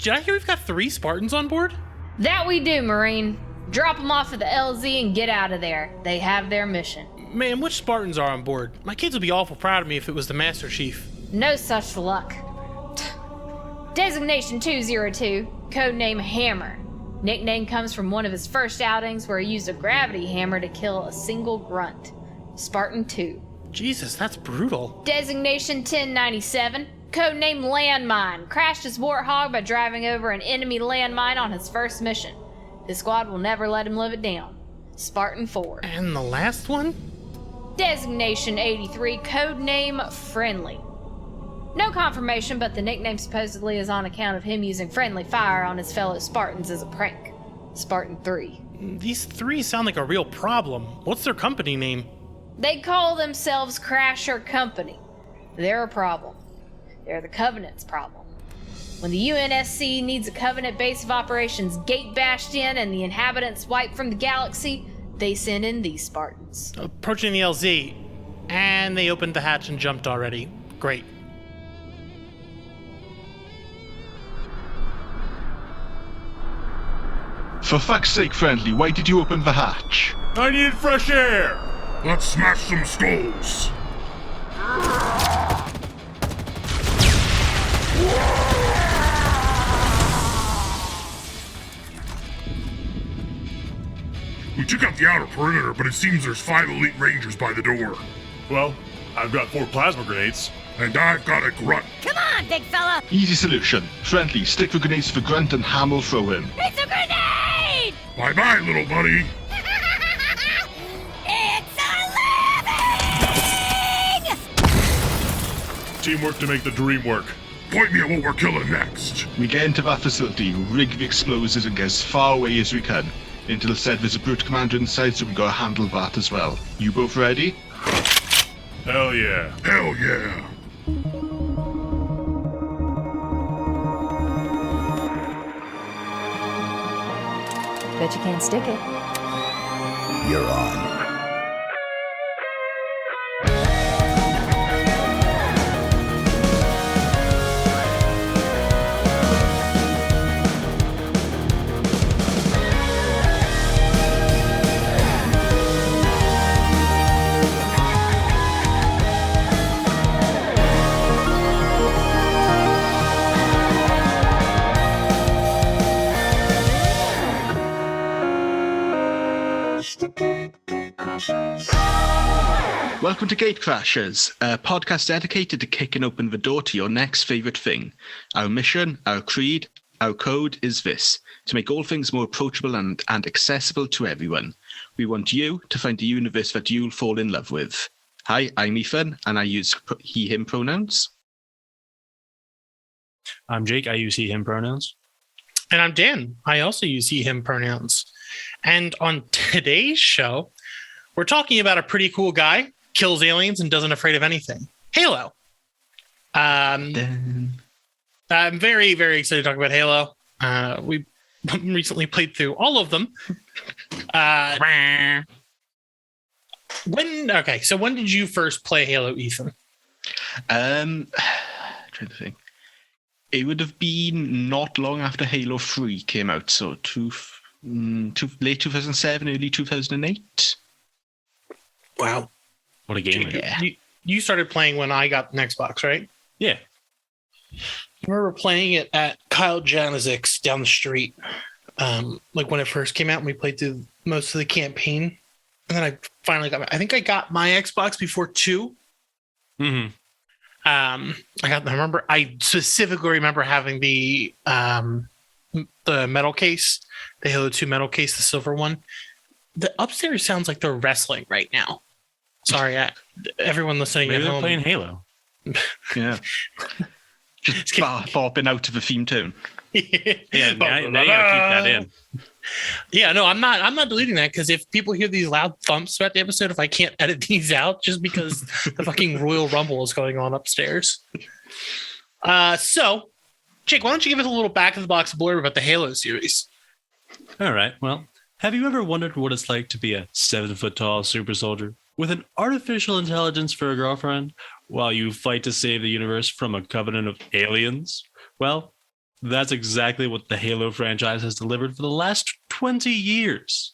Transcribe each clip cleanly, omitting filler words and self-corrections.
Did I hear we've got 3 Spartans on board? That we do, Marine. Drop them off at the LZ and get out of there. They have their mission. Man, which Spartans are on board? My kids would be awful proud of me if it was the Master Chief. No such luck. Designation 202, codename Hammer. Nickname comes from one of his first outings where he used a gravity hammer to kill a single grunt. Spartan 2. Jesus, that's brutal. Designation 1097, codename Landmine. Crashed his Warthog by driving over an enemy landmine on his first mission. His squad will never let him live it down. Spartan 4. And the last one? Designation 83, codename Friendly. No confirmation, but the nickname supposedly is on account of him using friendly fire on his fellow Spartans as a prank. Spartan 3. These 3 sound like a real problem. What's their company name? They call themselves Crasher Company. They're a problem. They're the Covenant's problem. When the UNSC needs a Covenant base of operations gate bashed in and the inhabitants wiped from the galaxy, they send in these Spartans. Approaching the LZ. And they opened the hatch and jumped already. Great. For fuck's sake, Friendly, why did you open the hatch? I needed fresh air! Let's smash some skulls! We took out the outer perimeter, but it seems there's 5 elite rangers by the door. Well, I've got 4 plasma grenades. And I've got a grunt. Come on, big fella! Easy solution. Friendly, stick the grenades for Grunt and Ham will throw him. It's a grenade! Bye-bye, little buddy. It's a living! Teamwork to make the dream work. Point me at what we're killing next. We get into that facility, rig the explosives and get as far away as we can. Intel said there's a brute commander inside, so we gotta handle that as well. You both ready? Hell yeah. Hell yeah. Bet you can't stick it. You're on. Welcome to Gate Crashers, a podcast dedicated to kicking open the door to your next favourite thing. Our mission, our creed, our code is this: to make all things more approachable and accessible to everyone. We want you to find a universe that you'll fall in love with. Hi, I'm Ethan, and I use he, him pronouns. I'm Jake, I use he, him pronouns. And I'm Dan. I also use he, him pronouns. And on today's show, we're talking about a pretty cool guy, kills aliens and doesn't afraid of anything. Halo. I'm very, very excited to talk about Halo. We recently played through all of them. When did you first play Halo, Ethan? Trying to think. It would have been not long after Halo 3 came out, so late 2007, early 2008. Wow. What a game. Yeah. You started playing when I got an Xbox, right? Yeah. I remember playing it at Kyle Janizik's down the street. Like when it first came out, and we played through most of the campaign. And then I finally I think I got my Xbox before 2. Mm-hmm. I specifically remember having the metal case, the Halo 2 metal case, the silver one. The upstairs sounds like they're wrestling right now. Sorry, everyone listening Maybe at they're home. playing Halo. Yeah. Just bopping out to the theme tune. Yeah, now you gotta keep that in. Yeah, no, I'm not deleting that, because if people hear these loud thumps throughout the episode, if I can't edit these out, just because the fucking Royal Rumble is going on upstairs. So, Jake, why don't you give us a little back of the box blurb about the Halo series? All right. Well, have you ever wondered what it's like to be a 7-foot-tall super soldier with an artificial intelligence for a girlfriend while you fight to save the universe from a covenant of aliens? Well, That's exactly what the Halo franchise has delivered for the last 20 years.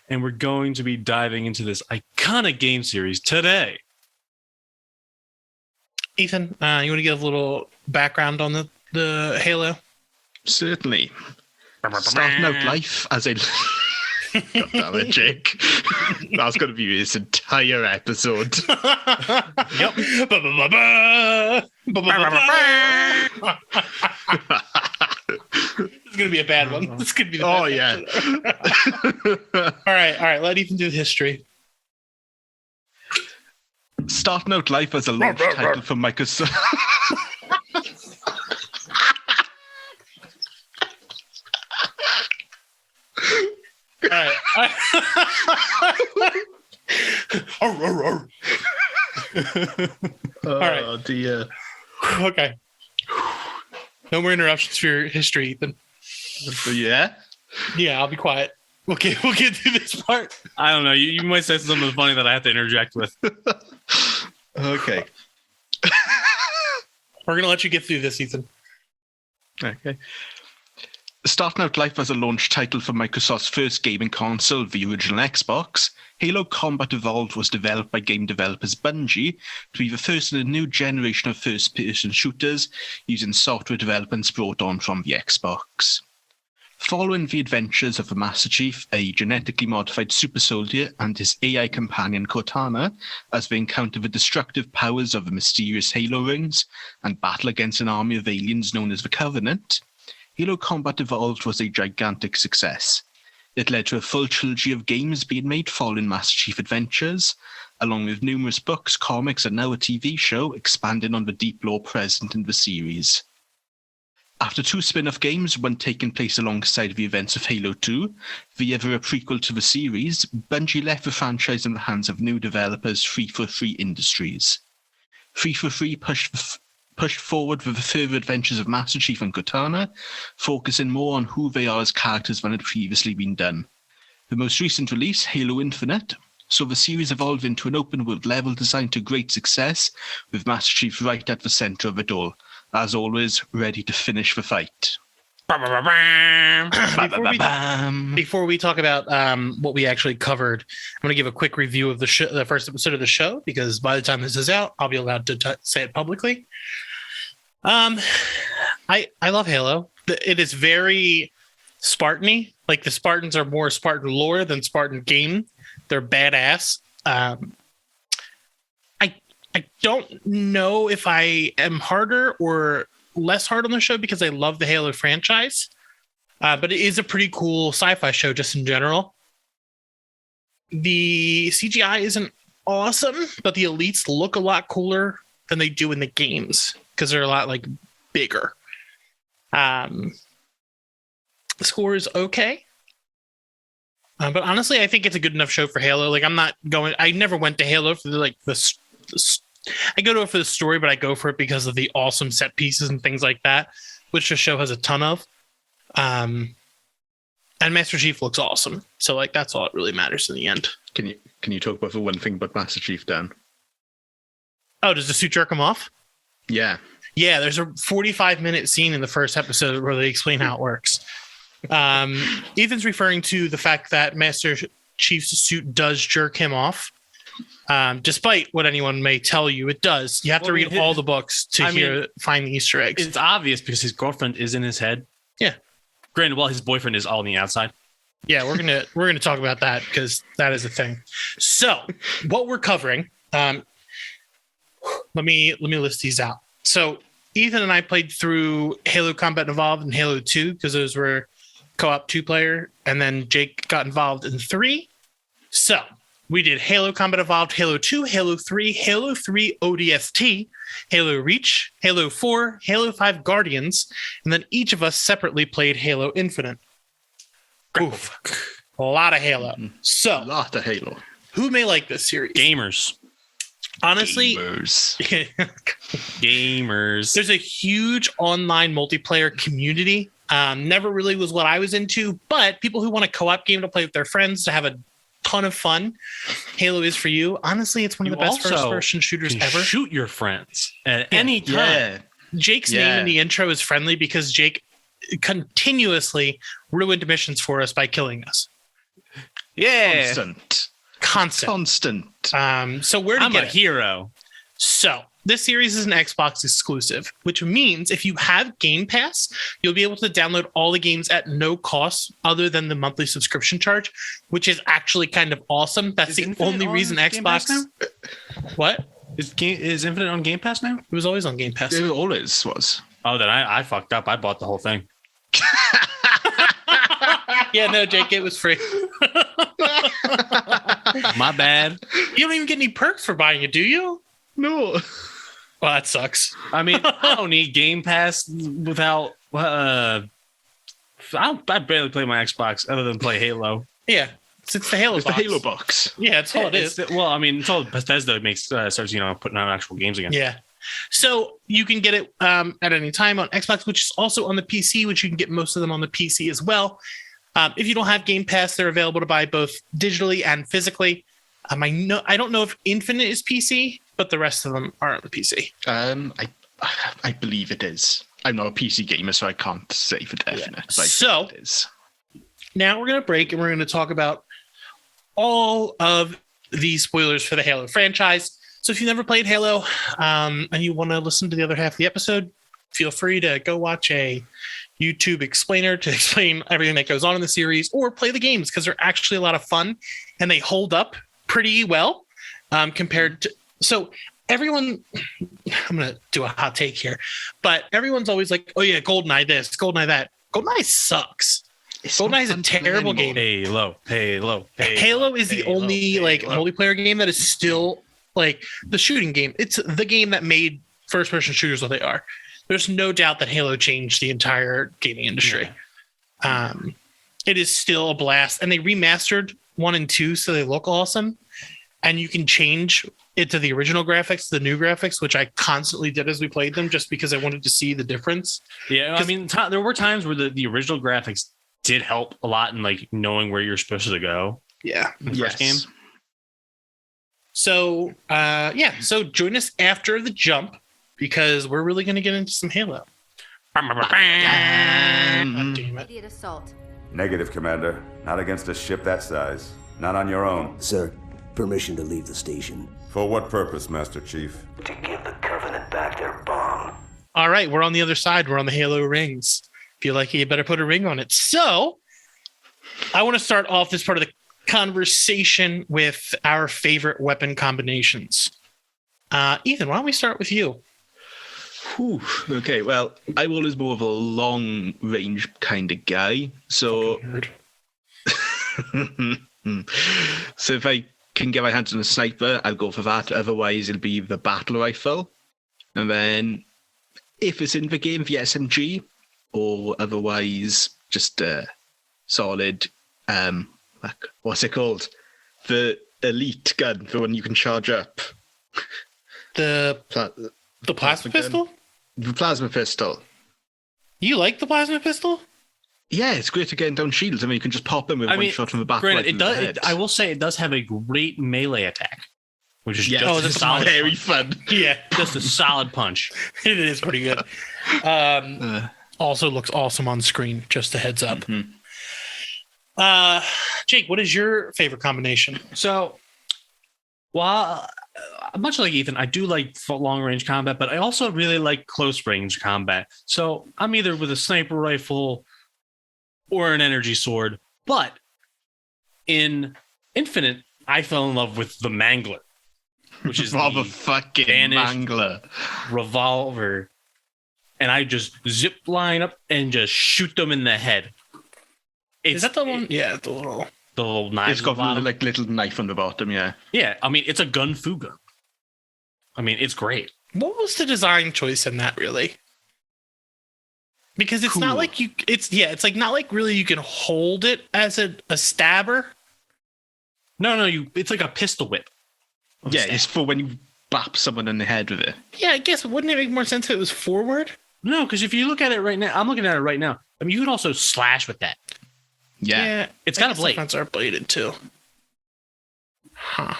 And we're going to be diving into this iconic game series today. Ethan, you want to give a little background on the Halo? Certainly. Starting out life as a... God damn it, Jake. That's going to be this entire episode. Yep. It's going to be a bad one. This could be the best. Oh, yeah. All right. Let Ethan do the history. Starting out life as a launch title for Microsoft. All right. Oh, right. dear. Okay. No more interruptions for your history, Ethan. Yeah? Yeah, I'll be quiet. Okay, we'll get through this part. I don't know. You might say something funny that I have to interject with. Okay. We're going to let you get through this, Ethan. Okay. Starting out life as a launch title for Microsoft's first gaming console, the original Xbox, Halo Combat Evolved was developed by game developers Bungie to be the first in a new generation of first-person shooters using software developments brought on from the Xbox. Following the adventures of the Master Chief, a genetically modified super soldier, and his AI companion Cortana, as they encounter the destructive powers of the mysterious Halo rings and battle against an army of aliens known as the Covenant, Halo Combat Evolved was a gigantic success. It led to a full trilogy of games being made following Master Chief adventures, along with numerous books, comics, and now a TV show expanding on the deep lore present in the series. After 2 spin-off games, one taking place alongside the events of Halo 2, the other a prequel to the series, Bungie left the franchise in the hands of new developers 343 Industries. 343 pushed forward with the further adventures of Master Chief and Cortana, focusing more on who they are as characters than had previously been done. The most recent release, Halo Infinite, saw the series evolve into an open-world level designed to great success, with Master Chief right at the centre of it all, as always, ready to finish the fight. Before we talk about what we actually covered, I'm going to give a quick review of the first episode of the show, because by the time this is out, I'll be allowed to say it publicly. I love Halo. It is very Spartan-y. Like, the Spartans are more Spartan lore than Spartan game. They're badass. I don't know if I am harder or less hard on the show because I love the Halo franchise, but it is a pretty cool sci-fi show just in general. The CGI isn't awesome, but the elites look a lot cooler than they do in the games because they're a lot like bigger. The score is okay. But honestly, I think it's a good enough show for Halo. Like, I never went to Halo for I go to it for the story, but I go for it because of the awesome set pieces and things like that, which the show has a ton of. And Master Chief looks awesome. So, like, that's all that really matters in the end. Can you talk about the one thing about Master Chief, Dan? Oh, does the suit jerk him off? Yeah. Yeah, there's a 45-minute scene in the first episode where they explain how it works. Ethan's referring to the fact that Master Chief's suit does jerk him off. Despite what anyone may tell you, it does. You have to read all the books to find the Easter eggs. It's obvious because his girlfriend is in his head. Yeah. Granted, his boyfriend is all on the outside. Yeah, we're gonna talk about that because that is a thing. So, what we're covering, let me list these out. So, Ethan and I played through Halo Combat Evolved and Halo 2 because those were co-op 2-player, and then Jake got involved in 3. So, we did Halo Combat Evolved, Halo 2, Halo 3, Halo 3 ODST, Halo Reach, Halo 4, Halo 5 Guardians, and then each of us separately played Halo Infinite. Oof. A lot of Halo. So, A lot of Halo. who may like this series? Gamers. Honestly, Gamers. there's a huge online multiplayer community. Never really was what I was into, but people who want a co-op game to play with their friends to have a ton of fun, Halo is for you. Honestly, it's one of the best first-person shooters ever. Shoot your friends at any time. Yeah. Jake's name in the intro is friendly because Jake continuously ruined missions for us by killing us. Yeah. Constant. So where to I'm get a it? hero. So this series is an Xbox exclusive, which means if you have Game Pass, you'll be able to download all the games at no cost other than the monthly subscription charge, which is actually kind of awesome. That's Is the Infinite only on reason Game Pass Xbox. What? Is Infinite on Game Pass now? It was always on Game Pass. It always was. Oh, then I fucked up. I bought the whole thing. Yeah, no, Jake, it was free. My bad. You don't even get any perks for buying it, do you? No. Well, that sucks. I mean, I don't need Game Pass without. I barely play my Xbox other than play Halo. Yeah, it's the Halo It's box. the Halo box. Yeah, that's all it is. Well, I mean, until Bethesda starts, putting out actual games again. Yeah. So you can get it at any time on Xbox, which is also on the PC, which you can get most of them on the PC as well. If you don't have Game Pass, they're available to buy both digitally and physically. I don't know if Infinite is PC, but the rest of them are on the PC. I believe it is. I'm not a PC gamer, so I can't say for definite. But I So- think it is. Now we're going to break and we're going to talk about all of the spoilers for the Halo franchise. So if you've never played Halo and you want to listen to the other half of the episode, feel free to go watch a YouTube explainer to explain everything that goes on in the series, or play the games because they're actually a lot of fun and they hold up pretty well compared to. So everyone, I'm going to do a hot take here, but everyone's always like, oh yeah, GoldenEye this, GoldenEye that. GoldenEye sucks. GoldenEye is a terrible game. Halo. Halo is the only multiplayer game that is still like the shooting game. It's the game that made first-person shooters what they are. There's no doubt that Halo changed the entire gaming industry. Yeah. It is still a blast, and they remastered 1 and 2 so they look awesome. And you can change it to the original graphics, the new graphics, which I constantly did as we played them, just because I wanted to see the difference. Yeah, I mean, there were times where the original graphics did help a lot in like knowing where you're supposed to go. Yeah, in the first game. So, so join us after the jump because we're really going to get into some Halo. God damn it. Immediate assault. Negative, Commander. Not against a ship that size. Not on your own. Sir, permission to leave the station. For what purpose, Master Chief? To give the Covenant back their bomb. All right, we're on the other side. We're on the Halo rings. If you like it, you better put a ring on it. So, I want to start off this part of the conversation with our favorite weapon combinations. Ethan, why don't we start with you? Whew. Okay, well, I'm always more of a long range kind of guy. So, so if I can get my hands on a sniper, I'll go for that. Otherwise, it'll be the battle rifle. And then if it's in the game, the SMG, or otherwise just solid, what's it called? The elite gun, the one you can charge up. The plasma pistol? The plasma pistol. You like the plasma pistol? Yeah, it's great at getting down shields. I mean, you can just pop them with one shot from the back. Granted, right it does. I will say it does have a great melee attack, which is just a solid, very fun. Yeah, just a solid punch. It is pretty good. Also looks awesome on screen. Just a heads up. Mm-hmm. Jake, what is your favorite combination? So, while much like Ethan, I do like long range combat, but I also really like close range combat. So I'm either with a sniper rifle or an energy sword. But in Infinite, I fell in love with the Mangler, which is the fucking Mangler revolver, and I just zip line up and just shoot them in the head. Is that the one? Yeah, the little knife. It's got like little knife on the bottom. Yeah. Yeah, I mean it's a gun fu gun. I mean it's great. What was the design choice in that really? Because it's not like you. It's like not like really you can hold it as a stabber. No, it's like a pistol whip. Yeah, it's for when you bap someone in the head with it. Yeah, I guess wouldn't it make more sense if it was forward? No, because if you look at it right now, I'm looking at it right now. I mean, you can also slash with that. Yeah, it's got a blade. Sometimes are bladed too. Huh.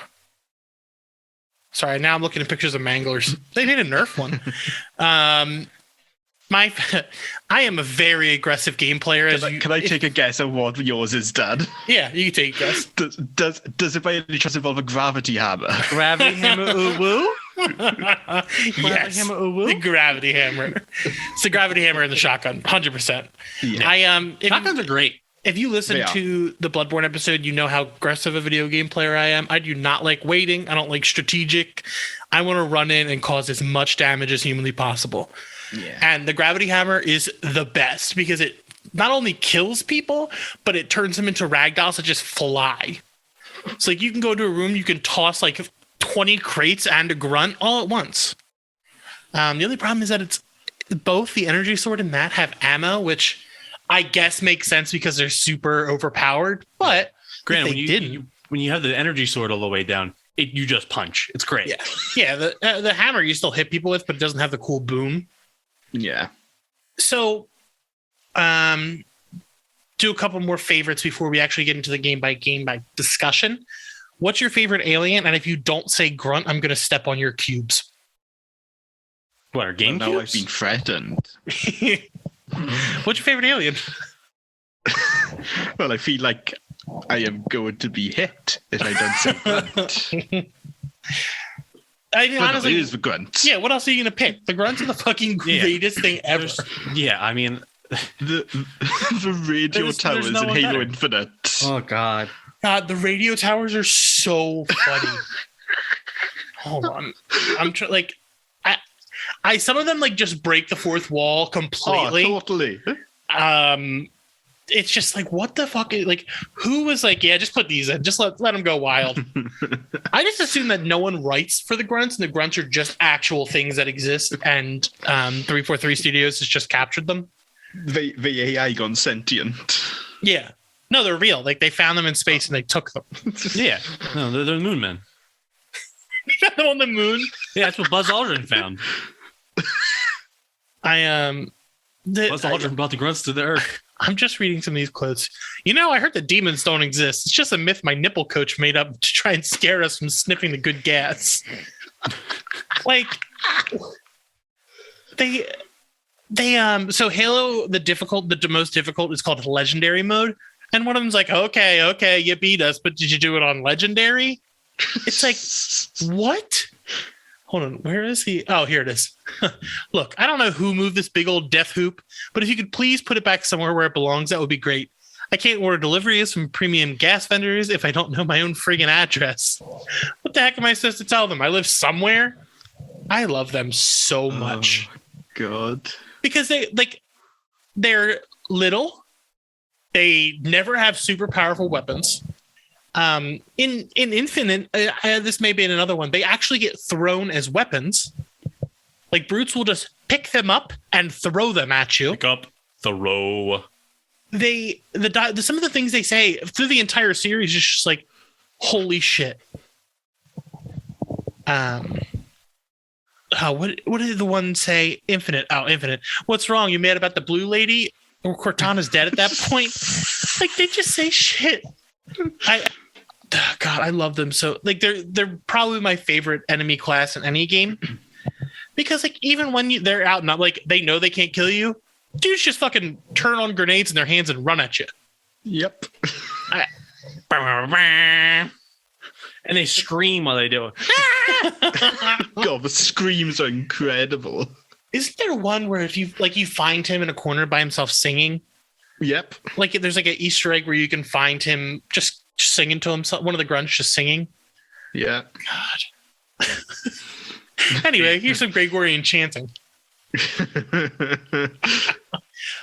Sorry, now I'm looking at pictures of Manglers. They made a Nerf one. I am a very aggressive game player. Can I take a guess at what yours is, Dad? Yeah, you can take a guess. Does it by any chance involve a gravity hammer? Gravity hammer, ooh woo. Yes, hammer, ooh, woo? the gravity hammer. It's the gravity hammer and the shotgun, 100%. Yeah. Shotguns are great. If you listen to the Bloodborne episode, you know how aggressive a video game player I am. I do not like waiting. I don't like strategic. I want to run in and cause as much damage as humanly possible. Yeah. And the gravity hammer is the best because it not only kills people, but it turns them into ragdolls that just fly. So like you can go to a room, you can toss like 20 crates and a grunt all at once. The only problem is that it's both the energy sword and that have ammo, which I guess makes sense because they're super overpowered. But granted, when you have the energy sword all the way down, you just punch. It's great. Yeah. The hammer you still hit people with, but it doesn't have the cool boom. Yeah. So, do a couple more favorites before we actually get into the game by discussion. What's your favorite alien? And if you don't say grunt, I'm going to step on your cubes. What, our game Now I've cubes? been threatened. What's your favorite alien? Well, I feel like I am going to be hit if I don't say grunt. I mean, honestly, it is the grunts. Yeah, what else are you going to pick? The grunts are the fucking greatest thing ever. Yeah, I mean, the radio There's towers no in one Halo better. Infinite. oh god. God, the radio towers are so funny. Hold on. I'm like, I some of them like just break the fourth wall completely. Oh, totally. It's just like, what the fuck? Like, who was like, yeah, just put these in. Just let them go wild. I just assume that no one writes for the grunts, and the grunts are just actual things that exist, and 343 Studios has just captured them. The AI gone sentient. Yeah. No, they're real. Like, they found them in space and they took them. Yeah. No, they're the moon men. They found them on the moon. Yeah, that's what Buzz Aldrin found. Buzz Aldrin brought the grunts to the Earth. I'm just reading some of these quotes. You know, I heard that demons don't exist. It's just a myth my nipple coach made up to try and scare us from sniffing the good gas. Like, so Halo, the most difficult is called Legendary mode. And one of them's like, okay, you beat us, but did you do it on Legendary? It's like, what? Hold on, where is he? Oh, here it is. Look, I don't know who moved this big old death hoop, but if you could please put it back somewhere where it belongs, that would be great. I can't order deliveries from premium gas vendors if I don't know my own friggin' address. What the heck am I supposed to tell them? I live somewhere? I love them so much. Oh, God. Because they're little. They never have super powerful weapons. In Infinite, this may be in another one, they actually get thrown as weapons. Like, brutes will just pick them up and throw them at you. Pick up, throw. Some of the things they say through the entire series is just like, holy shit. What did the one say? Infinite. Oh, Infinite. What's wrong? You mad about the blue lady? Or Cortana's dead at that point? Like, they just say shit. God, I love them so. Like, they're probably my favorite enemy class in any game, because like even when they're out, not like they know they can't kill you, dudes just fucking turn on grenades in their hands and run at you. Yep. And they scream while they do it. God, the screams are incredible. Isn't there one where if you find him in a corner by himself singing? Yep. Like, there's like an Easter egg where you can find him just singing to himself. One of the grunts just singing. Yeah. God. Anyway, here's some Gregorian chanting.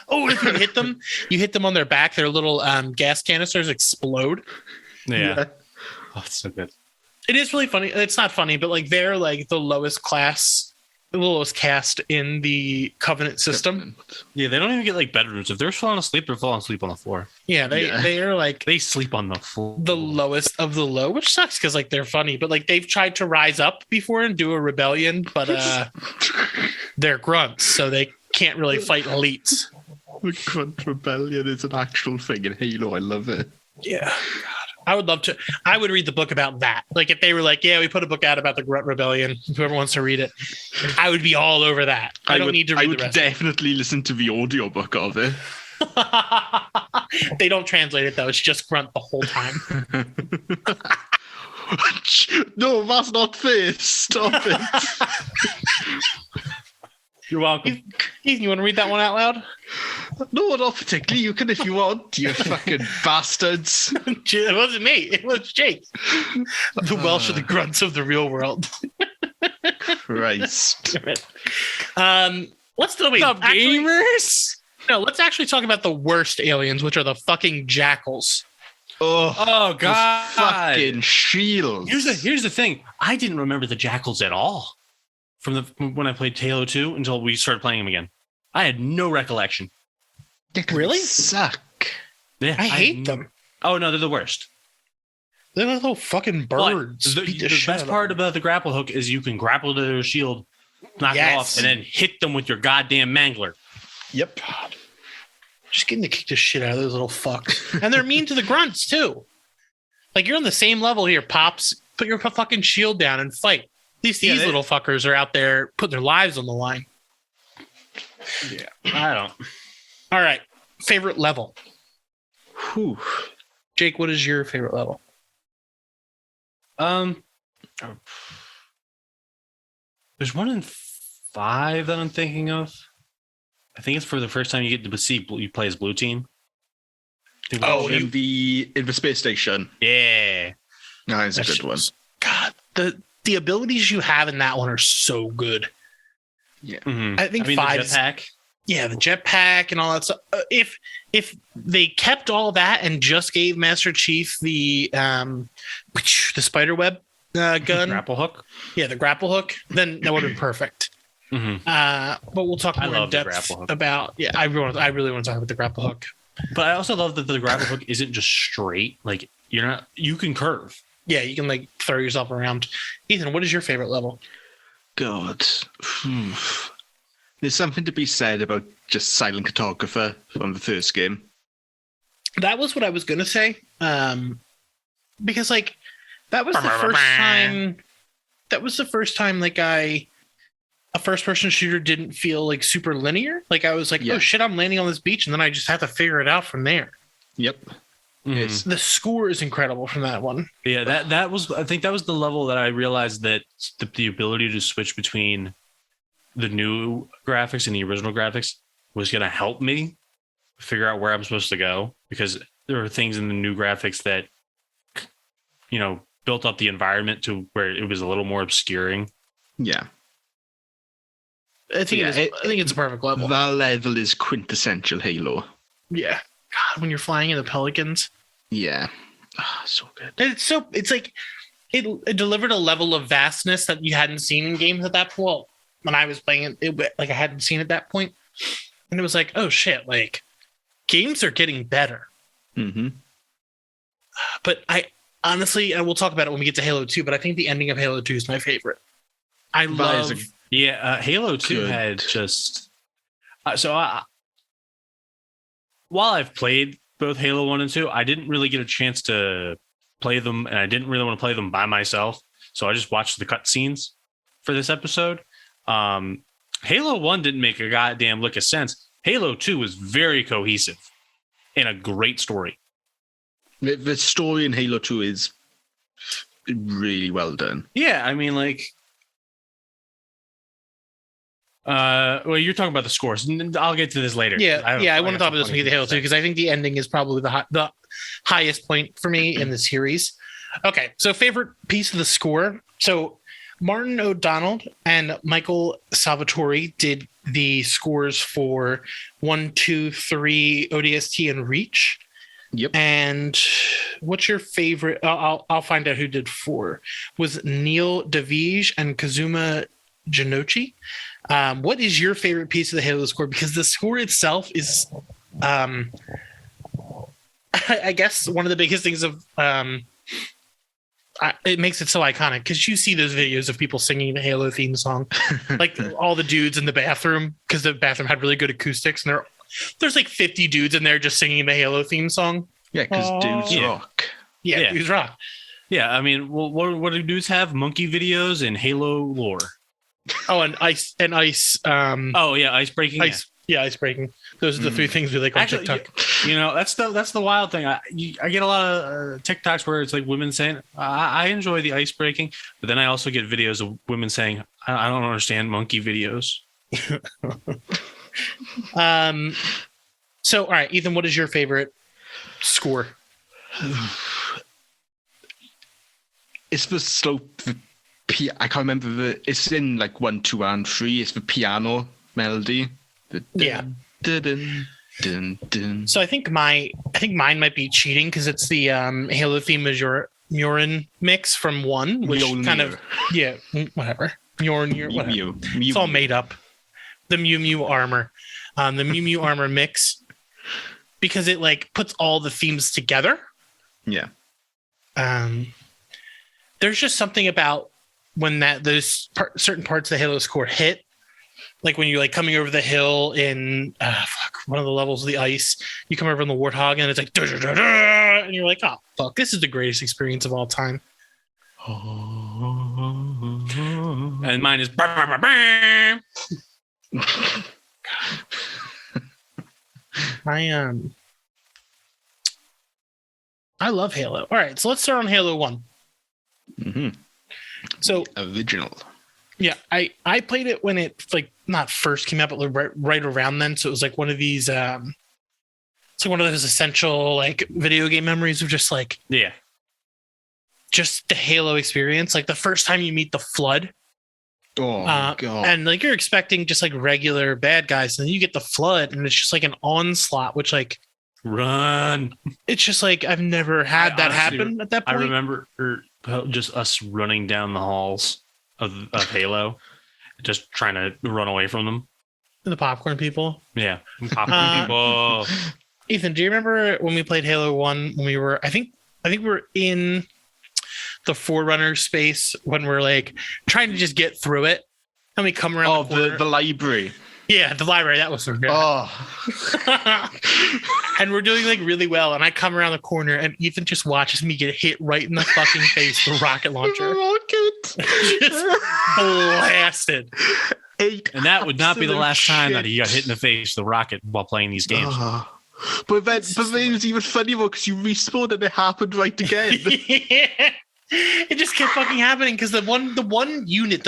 Oh, if you hit them on their back, their little gas canisters explode. Yeah. Oh, it's so good. It is really funny. It's not funny, but like they're like the lowest caste in the Covenant system. Yeah, they don't even get like bedrooms. If they're falling asleep, they're falling asleep on the floor. Yeah, they are like They sleep on the floor. the lowest of the low, which sucks because like they're funny, but like they've tried to rise up before and do a rebellion, but they're grunts, so they can't really fight elites. The Grunt Rebellion is an actual thing in Halo. I love it. Yeah. I would love to. I would read the book about that. Like if they were like, yeah, we put a book out about the Grunt Rebellion. Whoever wants to read it, I would be all over that. I don't need to read I would the rest. definitely listen to the audiobook of it. They don't translate it though. It's just Grunt the whole time. No, that's not fair. Stop it. You're welcome. Ethan, you want to read that one out loud? No, not particularly. You can if you want, you fucking bastards. It wasn't me. It was Jake. The Welsh are the grunts of the real world. Christ. Let's do gamers. No, let's actually talk about the worst aliens, which are the fucking jackals. Oh God! Fucking shields. Here's the thing. I didn't remember the jackals at all from when I played Halo 2 until we started playing them again. I had no recollection. Really? Suck. Yeah, I hate them. Oh no, they're the worst. They're like little fucking birds. The best part about the grapple hook is you can grapple to their shield, knock it off, and then hit them with your goddamn mangler. Yep. Just getting to kick the shit out of those little fucks. And they're mean to the grunts, too. Like, you're on the same level here, Pops. Put your fucking shield down and fight. At least these little fuckers are out there putting their lives on the line. Yeah, I don't. All right. Favorite level? Whew. Jake, what is your favorite level? There's one in 5 that I'm thinking of. I think it's for the first time you get to see you play as Blue Team. Oh, in the space station. Yeah. No, it's a good one. God, the abilities you have in that one are so good. Yeah. Mm-hmm. I think 5 the jetpack. Yeah, the jetpack and all that stuff. If they kept all that and just gave Master Chief the spider web gun, grapple hook. Yeah, the grapple hook, then that would have been perfect. Mm-hmm. But we'll talk more in depth about. Yeah, I really want to talk about the grapple hook. But I also love that the grapple hook isn't just straight. Like you can curve. Yeah, you can like throw yourself around. Ethan, what is your favorite level? God. There's something to be said about just Silent Cartographer from the first game. That was what I was gonna say. Because like that was the first time. That was the first time like a first-person shooter didn't feel like super linear. Like I was like, oh shit, I'm landing on this beach, and then I just have to figure it out from there. Yep. Mm-hmm. The score is incredible from that one. Yeah, that was. I think that was the level that I realized that the ability to switch between the new graphics and the original graphics was going to help me figure out where I'm supposed to go, because there are things in the new graphics that built up the environment to where it was a little more obscuring. Yeah. I think it's a perfect level. That level is quintessential Halo. Yeah. God, when you're flying in the Pelicans. Yeah. So good. It's like it delivered a level of vastness that you hadn't seen in games at that point. Well, when I was playing it, like I hadn't seen at that point. And it was like, oh shit, like games are getting better. Mm-hmm. But I honestly, and we'll talk about it when we get to Halo 2, but I think the ending of Halo 2 is my favorite. Halo 2 had just while I've played both Halo 1 and 2, I didn't really get a chance to play them, and I didn't really want to play them by myself. So I just watched the cutscenes for this episode. Halo 1 didn't make a goddamn lick of sense. Halo 2 was very cohesive and a great story. The story in Halo 2 is really well done. Yeah, I mean, like, well, you're talking about the scores. I'll get to this later. I want to talk about this when we get to Halo 2, because I think the ending is probably the highest point for me in the series. Okay, so favorite piece of the score. So Martin O'Donnell and Michael Salvatore did the scores for 1, 2, 3, ODST, and Reach. Yep. And what's your favorite? I'll find out who did 4. Was Neil Davige and Kazuma Janochi. What is your favorite piece of the Halo score? Because the score itself is, I guess, one of the biggest things of it makes it so iconic, because you see those videos of people singing the Halo theme song, like all the dudes in the bathroom, because the bathroom had really good acoustics, and there's like 50 dudes in there just singing the Halo theme song. Yeah, because dudes rock. Yeah, dudes rock. Yeah, I mean, well, what do dudes have? Monkey videos and Halo lore. Oh, and ice. Oh yeah, ice breaking. Ice breaking. Those are the three things we like on TikTok. You know, that's the wild thing. I get a lot of TikToks where it's like women saying, "I enjoy the ice breaking," but then I also get videos of women saying, "I don't understand monkey videos." So, all right, Ethan, what is your favorite score? It's the slope. I can't remember it's in like 1, 2, and 3. It's the piano melody. So I think mine might be cheating because it's the Halo theme Murin mix from 1, which kind of whatever. Murin, whatever. It's all made up. The Mew Mew armor, the Mew Mew armor mix, because it like puts all the themes together. Yeah. There's just something about when those certain parts of the Halo score hit, like when you're like coming over the hill in one of the levels of the ice, you come over on the Warthog and it's like and you're like, oh fuck, this is the greatest experience of all time. And mine is I love Halo. All right, so let's start on Halo 1. Mm-hmm. So original. Yeah, I played it when it like not first came out, but like right around then. So it was like one of these it's like one of those essential like video game memories of just like just the Halo experience. Like the first time you meet the Flood. Oh god. And like you're expecting just like regular bad guys, and then you get the Flood, and it's just like an onslaught, which like run. It's just like I've never had that happen at that point. I remember just us running down the halls of Halo, just trying to run away from them. The popcorn people. Yeah, popcorn people. Ethan, do you remember when we played Halo 1 when we were? I think we were in the Forerunner space when we're like trying to just get through it, and we come around. The library. Yeah, the library. That was and we're doing like really well, and I come around the corner, and Ethan just watches me get hit right in the fucking face with a rocket launcher. Just blasted. And that would not be the last time that he got hit in the face with a rocket while playing these games. But then it was even funnier because you respawned and it happened right again. It just kept fucking happening because the one unit,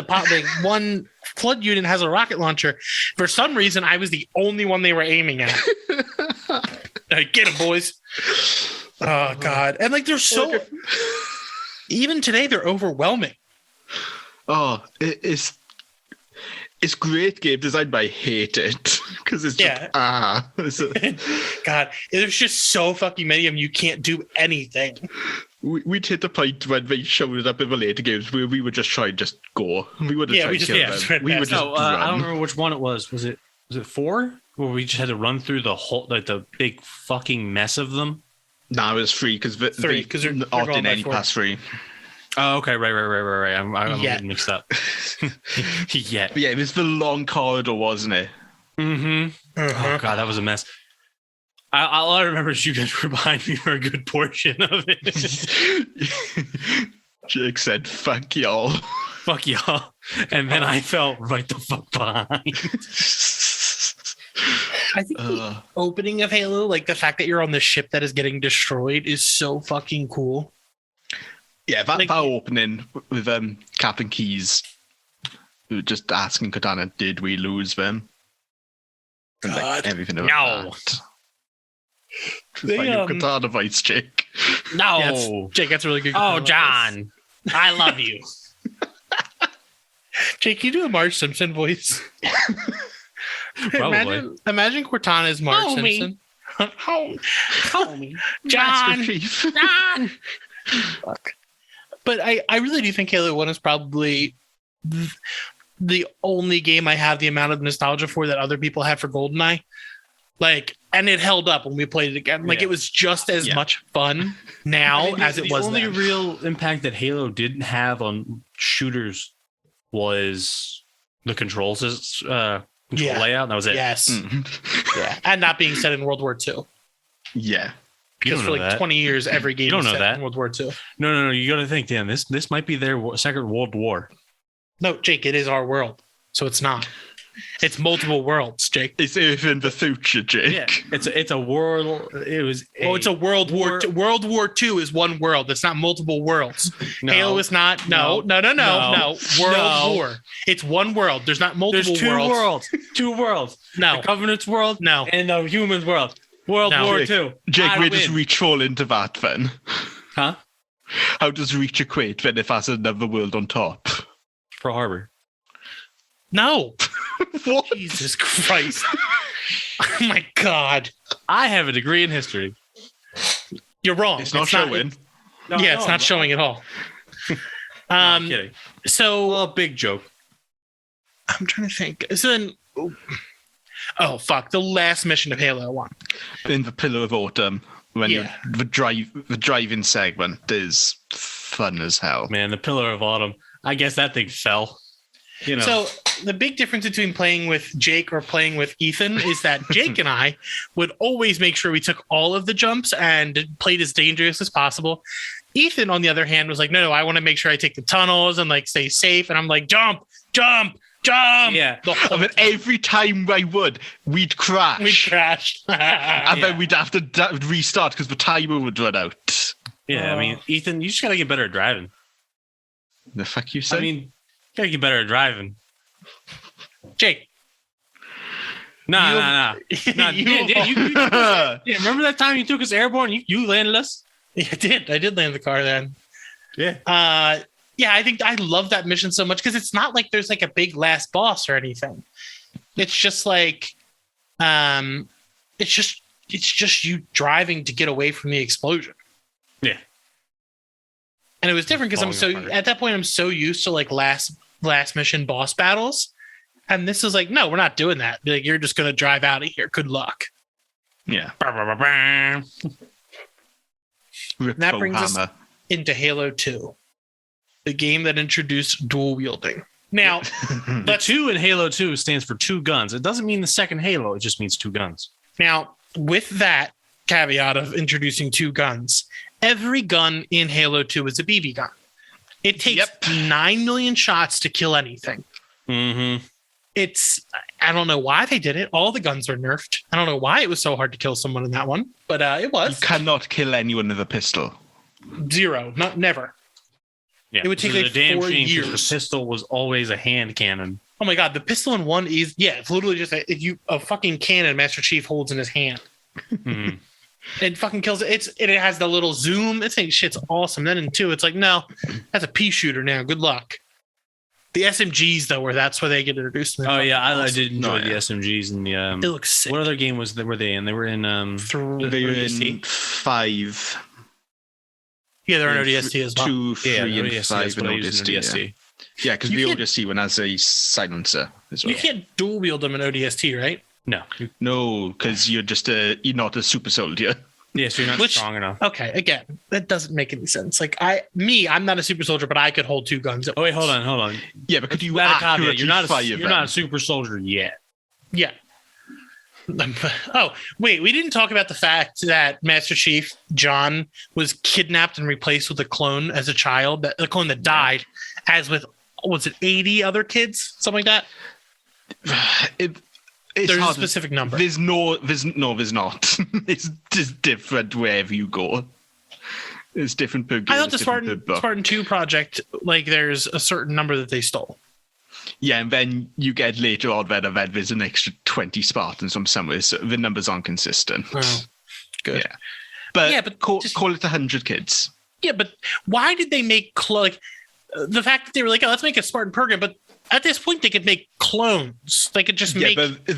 one Flood unit has a rocket launcher. For some reason, I was the only one they were aiming at. Get them, boys. Oh god. And like they're so even today they're overwhelming. Oh, it's great game design, but I hate it because it's just God, there's just so fucking many of them. You can't do anything. We'd hit the point when they showed it up in the later games where we would just try and just go. We would I don't remember which one it was. Was it 4? Where we just had to run through the whole the big fucking mess of them? No, it was 3 because they're not in any past 3. Oh, okay, right. I'm getting mixed up. Yeah, it was the long corridor, wasn't it? Mm-hmm. Oh god, that was a mess. All I remember is you guys were behind me for a good portion of it. Jake said, "Fuck y'all." Fuck y'all. And then I fell right the fuck behind. I think the opening of Halo, like the fact that you're on the ship that is getting destroyed, is so fucking cool. Yeah, that opening with Captain Keyes just asking Cortana, "Did we lose them?" And like everything about that. Cortana voice, Jake. No, yes, Jake, that's a really good. Oh, John, I love you. Jake, you do a Marge Simpson voice. Probably. Imagine Cortana's Marge Simpson. Homie. John. Fuck. But I really do think Halo 1 is probably the only game I have the amount of nostalgia for that other people have for GoldenEye. Like, and it held up when we played it again. Like, it was just as much fun now as it was then. The only real impact that Halo didn't have on shooters was the control layout. And that was it. Yes. Yeah. And not being set in World War II. Yeah. Because for like 20 years, every game don't was know set that. in World War II. No. You got to think, Dan. This might be their second World War. No, Jake, it is our world. So it's not. It's multiple worlds, Jake. It's Earth in the future, Jake. Yeah, it's a world. It was. It's a World War II. World War II is one world. It's not multiple worlds. No. Halo is not. No. World War. It's one world. There's not multiple There's two worlds. Two worlds. No. The Covenant's world. No. And the humans' world. World No. War Jake, II. Jake, I where does win. Reach fall into that then? Huh? How does Reach equate then if that's another world on top? Pearl Harbor. No. What? Jesus Christ. Oh my God. I have a degree in history. You're wrong. It's not showing. No, Yeah, no, it's not showing at all. No, I'm kidding. So Well, big joke. I'm trying to think. So then, oh fuck, the last mission of Halo 1. In the Pillar of Autumn, when Yeah. the driving segment is fun as hell. Man, the Pillar of Autumn. I guess that thing fell. You know. So the big difference between playing with Jake or playing with Ethan is that Jake and I would always make sure we took all of the jumps and played as dangerous as possible. Ethan, on the other hand, was like, no, I want to make sure I take the tunnels and like stay safe. And I'm like, jump. Yeah. The whole But every time I would, we'd crash. we crashed. And then we'd have to restart because the timer would run out. Yeah, I mean, Ethan, you just gotta get better at driving. The fuck you say? I mean, you gotta get better at driving. Jake. Nah. You- Yeah, remember that time you took us airborne? You landed us. Yeah, I did. I did land the car then. Yeah. Yeah, I think I love that mission so much because it's not like there's like a big last boss or anything. It's just like, it's just you driving to get away from the explosion. Yeah. And it was different because Falling apart. at that point I'm so used to like last mission boss battles, and this is like, no, we're not doing that. Like, you're just gonna drive out of here. Good luck. yeah. And Rip that brings us Hammer. into Halo 2, the game that introduced dual wielding. Now, The 2 in Halo 2 stands for 2 guns. It doesn't mean the second Halo. It just means 2 guns. Now, with that caveat of introducing 2 guns, every gun in Halo 2 is a BB gun. It takes 9 million shots to kill anything. Mm-hmm. I don't know why they did it. All the guns are nerfed. I don't know why it was so hard to kill someone in that one, but it You was. cannot kill anyone with a pistol. 0, never. Yeah. It would take, Which like, is a damn 4 shame 'cause years. The pistol was always a hand cannon. Oh my God, the pistol in 1 is, it's literally just a fucking cannon Master Chief holds in his hand. Mhm. It fucking kills it. It has the little zoom. It thinks shit's awesome. Then in 2, it's like, no, that's a pea shooter now. Good luck. The SMGs though, that's where they get introduced. Oh yeah, I did enjoy the SMGs and the. It looks sick. What other game were they in? They were in They were in 5. Yeah, they're in ODST as well. 2, 3, and ODST, 5 that's in what I used in ODST. Yeah, because You the can't- ODST one has a silencer as well. You can't dual wield them in ODST, right? No. No, because you're not a super soldier. Yeah, so you're not Which- strong enough. Okay, again, that doesn't make any sense. Like I'm not a super soldier, but I could hold 2 guns. Oh wait, hold on. Yeah, because you That a caveat. accurately You're not fire you're them. not a super soldier yet. Yeah. Oh, wait, we didn't talk about the fact that Master Chief John was kidnapped and replaced with a clone as a child, the clone that died, as with, was it 80 other kids? Something like that? It's There's a hard. specific number. There's not. It's just different wherever you go. It's different per game. I thought the it's different per Spartan, book. Spartan 2 project, like there's a certain number that they stole. Yeah, and then you get later on that there's an extra 20 Spartans from somewhere, so the numbers aren't consistent. Oh, good. Yeah. But, Yeah, but call, just- call it 100 kids. Yeah, but why did they make the fact that they were like, oh, let's make a Spartan program, but at this point they could make clones. They could just make. Yeah, but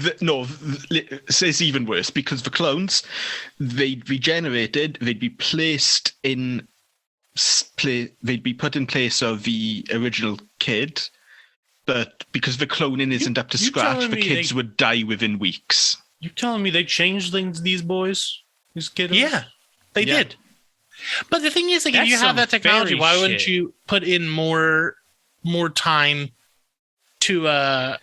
it's even worse because the clones, they'd be generated, they'd be placed in they'd be put in place of the original kid, but because the cloning isn't up to you scratch, telling the me kids would die within weeks. You telling me they changed these boys? These kids? Yeah, they Yeah. did. But the thing is, like, if That's you have some that technology, fairy why wouldn't shit. you put in more time to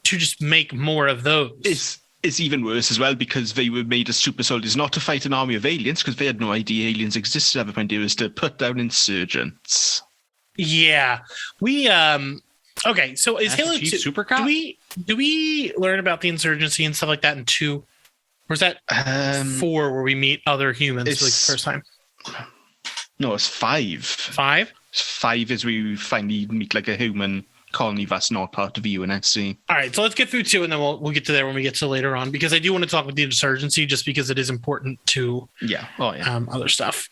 just make more of those? is even worse as well because they were made as super soldiers not to fight an army of aliens because they had no idea aliens existed at the point. It was to put down insurgents. Yeah. We okay, so is Master Halo Chief 2 Super Cop? do we learn about the insurgency and stuff like that in 2? Or is that 4 where we meet other humans for like the first time? No, it's 5. 5? 5 is where you finally meet like a human colony that's not part of the UNSC. All right, so let's get through 2 and then we'll get to there when we get to later on because I do want to talk about the insurgency just because it is important to other stuff.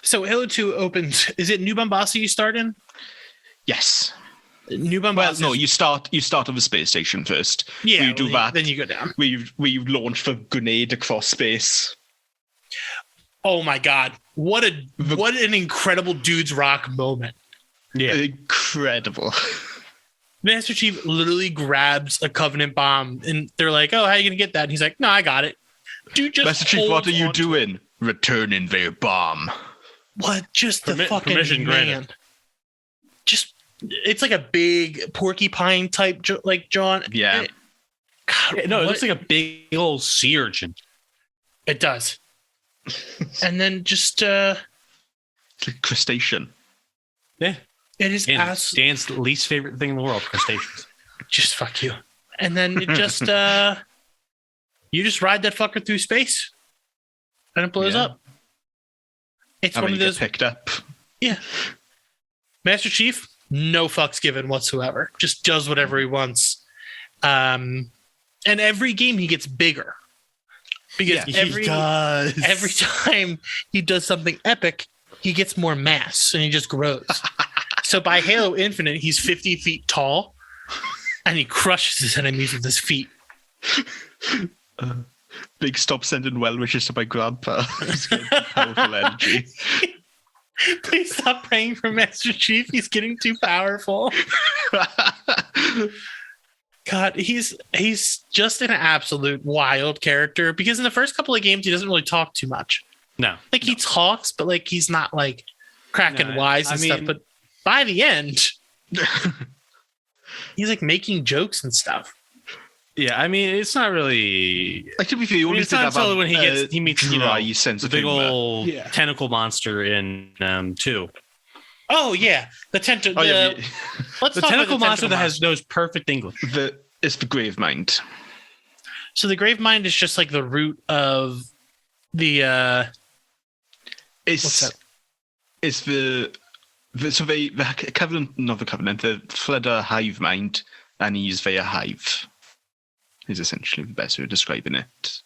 So Halo 2 opens. Is it New Bombasi you start in? Yes. New Bombasi. Well, no, you start on the space station first. Yeah, you do that. Then you go down. We launch the grenade across space. Oh my god! What an incredible dude's rock moment. Yeah, incredible. Master Chief literally grabs a Covenant bomb, and they're like, "Oh, how are you gonna get that?" And he's like, "No, I got it." Dude, just Master Chief, what are you doing? Returning their bomb. What? Just the fucking permission man. granted. Just, it's like a big porcupine type, like John. Yeah. God, no, it looks like a big old sea urchin. It does. And then just it's like crustacean. Yeah. It is Dan's least favorite thing in the world, crustaceans. Just fuck you. And then it just you just ride that fucker through space. And it blows up. It's one of those picked up. Yeah. Master Chief, no fucks given whatsoever. Just does whatever he wants. And every game he gets bigger. Because every time he does something epic, he gets more mass and he just grows. So by Halo Infinite, he's 50 feet tall and he crushes his enemies with his feet. Big stop sending well wishes to my grandpa. He's got powerful energy. Please stop praying for Master Chief. He's getting too powerful. God, he's just an absolute wild character because in the first couple of games he doesn't really talk too much. No. Like he talks, but like he's not like cracking wise and stuff. But by the end, he's like making jokes and stuff. Yeah, I mean, it's not really. Like to be fair, it's not until when he meets sense the of big humor. old tentacle monster in 2. Oh yeah, the tentacle. Let's the talk tentacle about monster that knows perfect English. It's the Grave Mind. So the Grave Mind is just like the root of the. It's the Covenant, not the Covenant, the Fludder hive mind, and he's via hive. Is essentially the best way of describing it.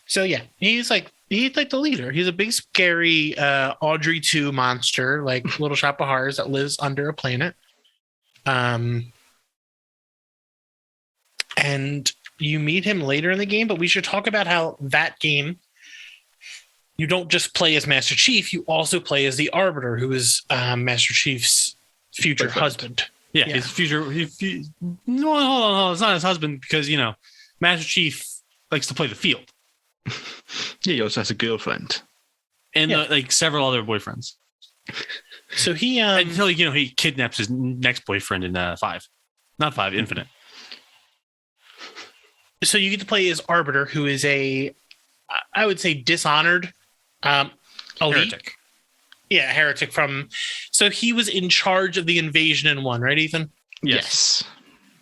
So yeah, he's like the leader. He's a big scary Audrey 2 monster, like Little Shop of Horrors that lives under a planet. And you meet him later in the game, but we should talk about how that game you don't just play as Master Chief, you also play as the Arbiter, who is Master Chief's future husband. Yeah, his future. No, hold on. It's not his husband because, Master Chief likes to play the field. Yeah, he also has a girlfriend. And several other boyfriends. So he until he kidnaps his next boyfriend in 5, not 5, Infinite. So you get to play as Arbiter, who is I would say dishonored elite. Heretic. Yeah, heretic so he was in charge of the invasion in 1, right, Ethan? Yes.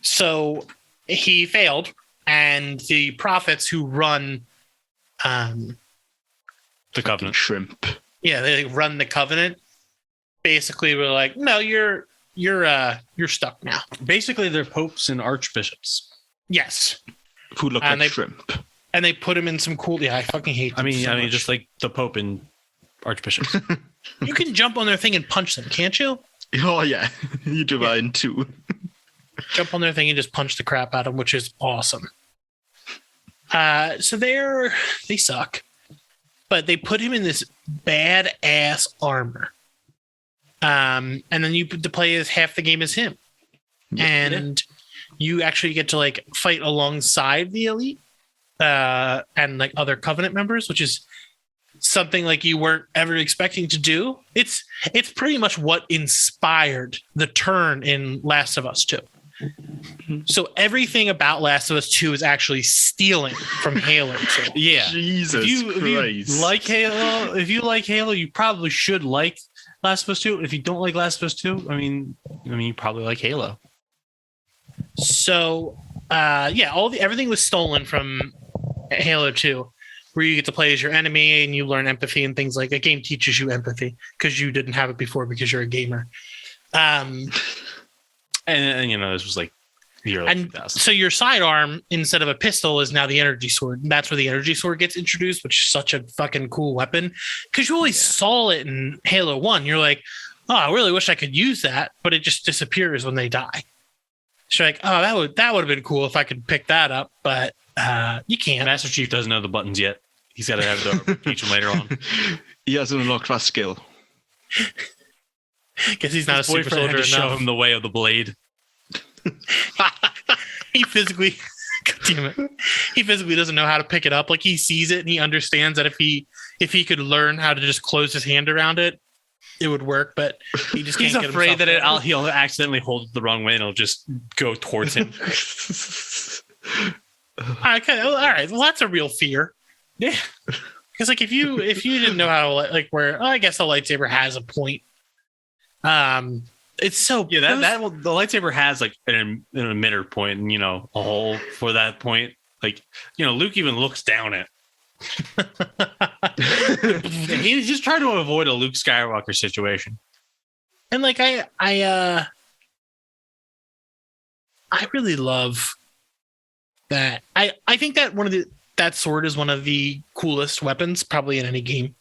So he failed, and the prophets who run the Covenant. Shrimp. Yeah, they run the Covenant. Basically, we're like, no, you're stuck now. Basically, they're popes and archbishops. Yes. Who look like shrimp. And they put him in some cool. Yeah, I fucking hate them. I mean, just like the Pope and archbishops. You can jump on their thing and punch them, can't you? Oh yeah, you do that in 2. Jump on their thing and just punch the crap out of them, which is awesome. So they suck, but they put him in this badass armor. And then you put to play as half the game as him, and you actually get to like fight alongside the elite. And like other Covenant members, which is something like you weren't ever expecting to do. It's pretty much what inspired the turn in Last of Us 2. So everything about Last of Us 2 is actually stealing from Halo 2. Yeah. Jesus If you Christ. like Halo, you probably should like Last of Us 2. If you don't like Last of Us 2, I mean, you probably like Halo. So, everything was stolen from Halo 2, where you get to play as your enemy and you learn empathy and things like a game teaches you empathy because you didn't have it before because you're a gamer. And this was like the early And 2000s. so your sidearm, instead of a pistol, is now the energy sword. And that's where the energy sword gets introduced, which is such a fucking cool weapon. Because you always saw it in Halo 1. You're like, oh, I really wish I could use that, but it just disappears when they die. So you're like, oh, that would have been cool if I could pick that up, but you can't. Master Chief doesn't know the buttons yet. He's got to have the teach him later on. He hasn't unlocked that skill. Guess he's not His a super boyfriend had soldier to show enough. him the way of the blade. He physically, God damn it, he physically doesn't know how to pick it up. Like he sees it and he understands that if he could learn how to just close his hand around it, it would work. But he just can't He's get afraid himself that there. he'll accidentally hold it the wrong way and it'll just go towards him. Okay, all right. Well, that's a real fear. Yeah. Because like if you didn't know how to I guess the lightsaber has a point. It's so Yeah, the lightsaber has like an emitter point and a hole for that point. Like Luke even looks down it. He's just trying to avoid a Luke Skywalker situation. And like I really love that. I think that that sword is one of the coolest weapons probably in any game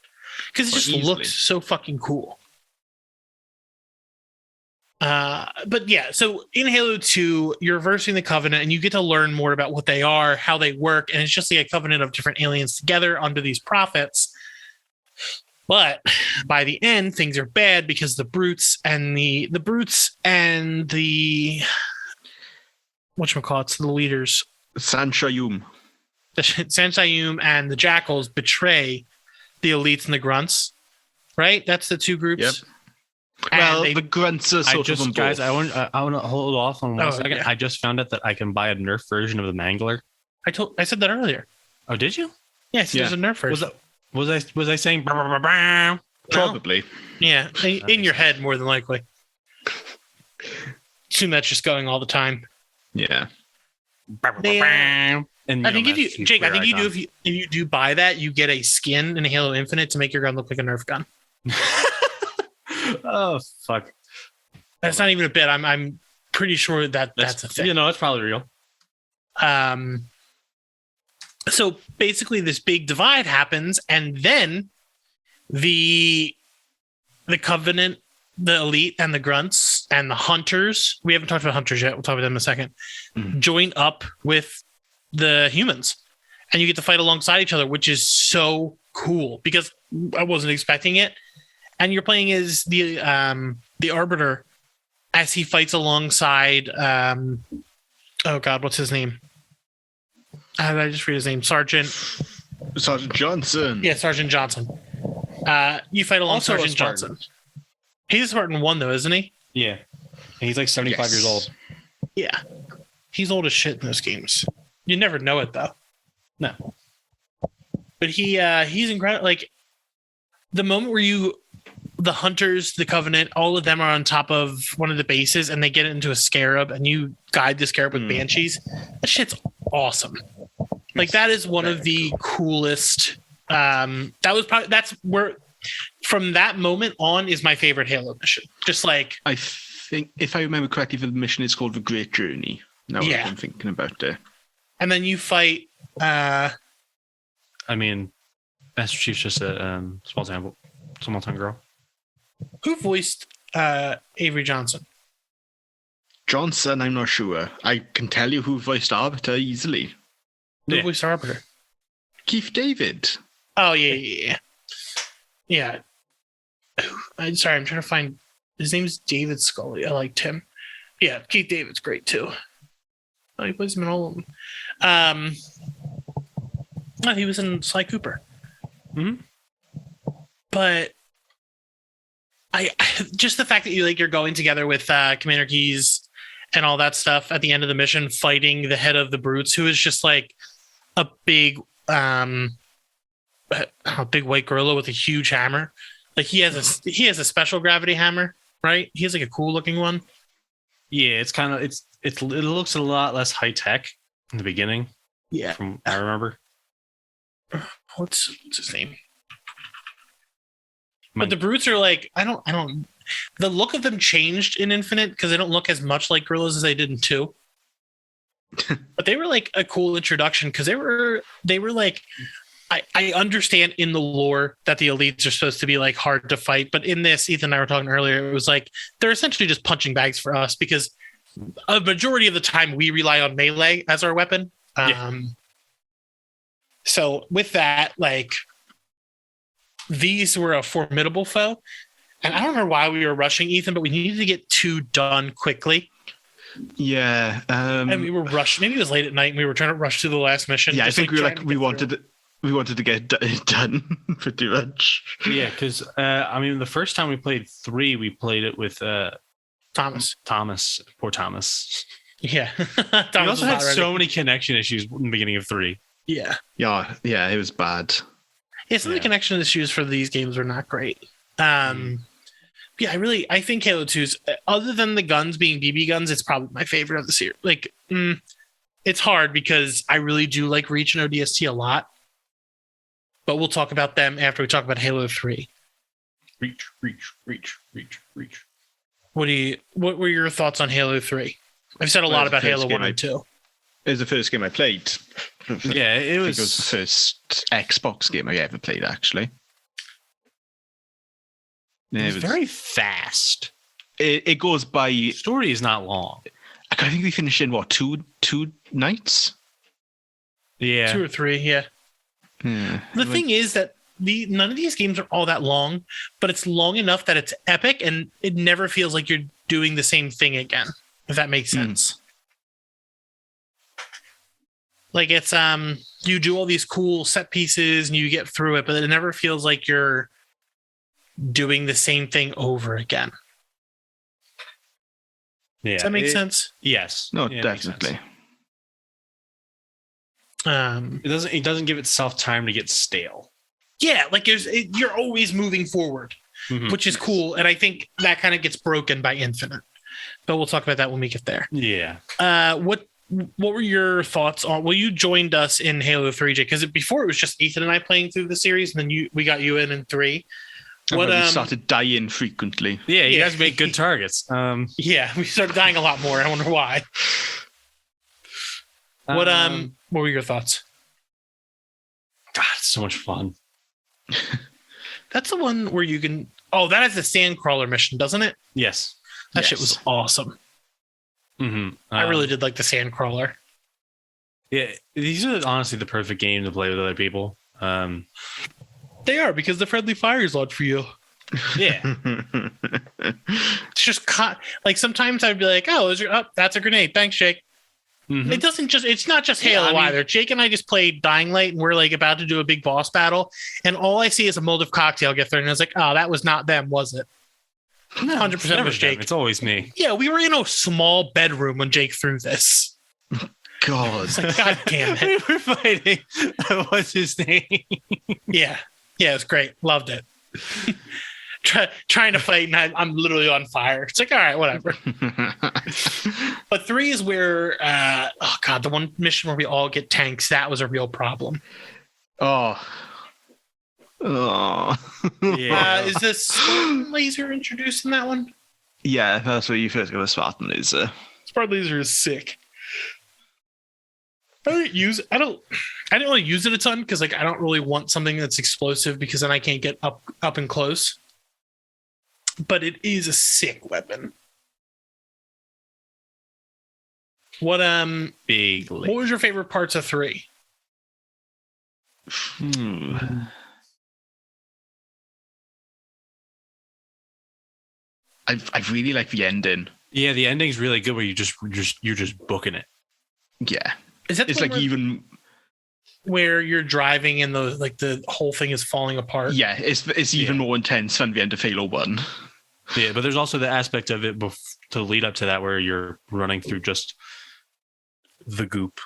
because it just looks so fucking cool. But yeah, so in Halo 2, you're versing the Covenant and you get to learn more about what they are, how they work, and it's just like a covenant of different aliens together under these prophets. But by the end, things are bad because the brutes and the whatchamacallits, the leaders, Sanshayum. the Sansayum and the Jackals betray the elites and the grunts. Right? That's the two groups. Yep. And Well, they- the grunts are sort of on guys, both. I want to hold off on one Oh, second. yeah. I just found out that I can buy a Nerf version of the Mangler. I said that earlier. Oh, did you? Yeah, I said there's a Nerf version. Was I saying? No? Probably. Yeah, in your head more than likely. Assume that's just going all the time. Yeah. And I think if you do buy that, you get a skin in Halo Infinite to make your gun look like a Nerf gun. Oh fuck! That's not even a bit. I'm pretty sure that's a thing. It's probably real. So basically, this big divide happens, and then the Covenant, the Elite, and the Grunts, and the Hunters. We haven't talked about Hunters yet. We'll talk about them in a second. Join up with the humans, and you get to fight alongside each other, which is so cool because I wasn't expecting it. And you're playing as the Arbiter as he fights alongside. Oh God, what's his name? How did I just read his name? Sergeant Johnson. Yeah, Sergeant Johnson. You fight along Also a Sergeant Spartan. Johnson. He's a Spartan 1, though, isn't he? Yeah, and he's like 75 years old. Yeah. He's old as shit in those games. You never know it, though. No, but he's incredible. Like the moment where the Hunters, the Covenant, all of them are on top of one of the bases, and they get into a Scarab, and you guide the Scarab with Banshees. That shit's awesome. Like that is one of the coolest. That's where, from that moment on, is my favorite Halo mission. Just like I think, if I remember correctly, the mission is called The Great Journey. Now Yeah. I'm thinking about it. and then you fight. I mean, Master Chief's just a small town girl. Who voiced Avery Johnson? Johnson, I'm not sure. I can tell you who voiced Arbiter easily. Who Yeah. voiced Arbiter? Keith David. Oh yeah. I'm sorry, I'm trying to find. His name's David Scully. I liked him. Yeah, Keith David's great too. Oh, he plays him in all of them. Oh, he was in Sly Cooper. Mhm. But I just the fact that you're going together with Commander Keyes and all that stuff at the end of the mission, fighting the head of the brutes, who is just like a big white gorilla with a huge hammer. Like he has a special gravity hammer, right? He has like a cool looking one. Yeah, it's kind of it looks a lot less high tech in the beginning. Yeah, from I remember. What's his name? But the brutes are like I don't. The look of them changed in Infinite because they don't look as much like gorillas as they did in 2. But they were like a cool introduction because they were like. I understand in the lore that the elites are supposed to be like hard to fight, but in this, Ethan and I were talking earlier, it was like they're essentially just punching bags for us because a majority of the time we rely on melee as our weapon. So with that, like these were a formidable foe, and I don't know why we were rushing, Ethan, but we needed to get 2 done quickly. Yeah, and we were rushed. Maybe it was late at night, and we were trying to rush to the last mission. Yeah, I think we wanted to get it done pretty much. Yeah, because the first time we played 3, we played it with Thomas. Poor Thomas. Yeah, we also had so many connection issues in the beginning of 3. Yeah, it was bad. Yeah, some of the connection issues for these games were not great. Yeah, I think Halo 2's, other than the guns being BB guns, it's probably my favorite of the series. Like, it's hard because I really do like Reach and ODST a lot. But we'll talk about them after we talk about Halo 3. Reach. What were your thoughts on Halo 3? I've said a lot about Halo 1 and 2. It was the first game I played. Yeah, it was the first Xbox game I ever played, actually. Yeah, it was very fast. It goes by... The story is not long. I think we finished in, two nights? Yeah. 2 or 3, yeah. The thing is that none of these games are all that long, but it's long enough that it's epic and it never feels like you're doing the same thing again, if that makes sense. Like it's you do all these cool set pieces and you get through it, but it never feels like you're doing the same thing over again. Yeah. Does that make sense? Yes. No, yeah, definitely. It doesn't give itself time to get stale. Yeah, like you're always moving forward, which is cool, and I think that kind of gets broken by Infinite. But we'll talk about that when we get there. Yeah. What were your thoughts on? Well, you joined us in Halo 3, Jay, because before it was just Ethan and I playing through the series, and then we got you in 3. We started dying frequently. Yeah, you guys make good targets. Yeah, we started dying a lot more. I wonder why. What were your thoughts? God, it's so much fun. That's the one where you can. Oh, that is the Sandcrawler mission, doesn't it? Yes. That shit was awesome. I really did like the Sandcrawler. Yeah, these are honestly the perfect game to play with other people. They are, because the friendly fire is on for you. Yeah. It's just like sometimes I'd be like, oh, that's a grenade. Thanks, Jake. It doesn't it's not just Halo either. Jake and I just played Dying Light and we're like about to do a big boss battle. And all I see is a Molotov cocktail get there. And I was like, oh, that was not them, was it? 100% was Jake. It's always me. Yeah, we were in a small bedroom when Jake threw this. God. It's like, God damn it. We were fighting. What's his name? Yeah. Yeah, it was great. Loved it. Trying to fight and I'm literally on fire. It's like, all right, whatever. But 3 is where, the one mission where we all get tanks, that was a real problem. Oh. Yeah. Is the Spartan laser introduced in that one? Yeah, that's where you first got the Spartan laser. Spartan laser is sick. I didn't really use it a ton because I don't really want something that's explosive because then I can't get up and close. But it is a sick weapon. What was your favorite parts of 3? I really like the ending. Yeah, the ending's really good where you're just booking it. Yeah. Is that it's like even where you're driving and the whole thing is falling apart? Yeah, it's even more intense than the end of Halo 1. Yeah, but there's also the aspect of it to lead up to that where you're running through just the goop.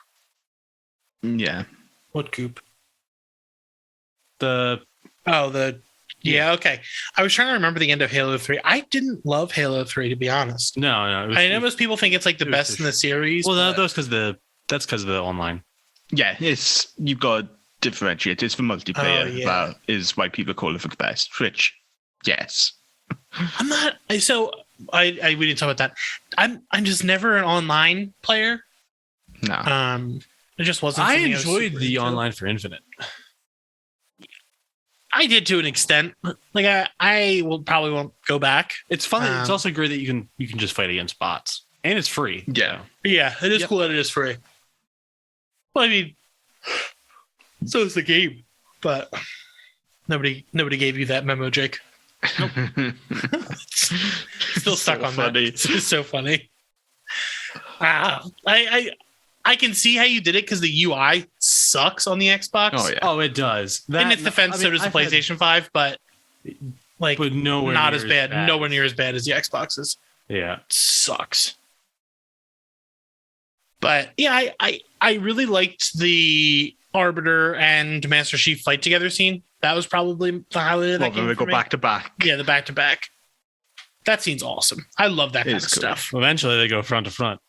Yeah. What goop? The Yeah, okay. I was trying to remember the end of Halo 3. I didn't love Halo 3, to be honest. no. I know most people think it's like the best in the series. Well, but- that's because of the online. Yeah, you've got to differentiate. It's for multiplayer. Oh, yeah. That is why people call it for the best. Which, yes. I'm not. So we didn't talk about that. I'm just never an online player. No. It just wasn't. I something was enjoyed super the into. online for Infinite. I did to an extent. Like I will probably won't go back. It's fun. It's also great that you can just fight against bots, and it's free. Yeah. But yeah, it is Yep. cool that it is free. Well, I mean, so is the game, but nobody gave you that memo, Jake. Still stuck So on funny. that. It's so funny. I can see how you did it because the UI sucks on the Xbox. Oh, yeah. Oh, it does. In its defense, so does the PlayStation 5, but like but nowhere not near as bad. Nowhere near as bad as the Xboxes. Yeah. It sucks. But yeah, I really liked the Arbiter and Master Chief fight together scene. That was probably the highlight of that Well, then game they for go me. back to back. Yeah, the back to back. That scene's awesome. I love that It kind is of cool. stuff. Eventually, they go front to front.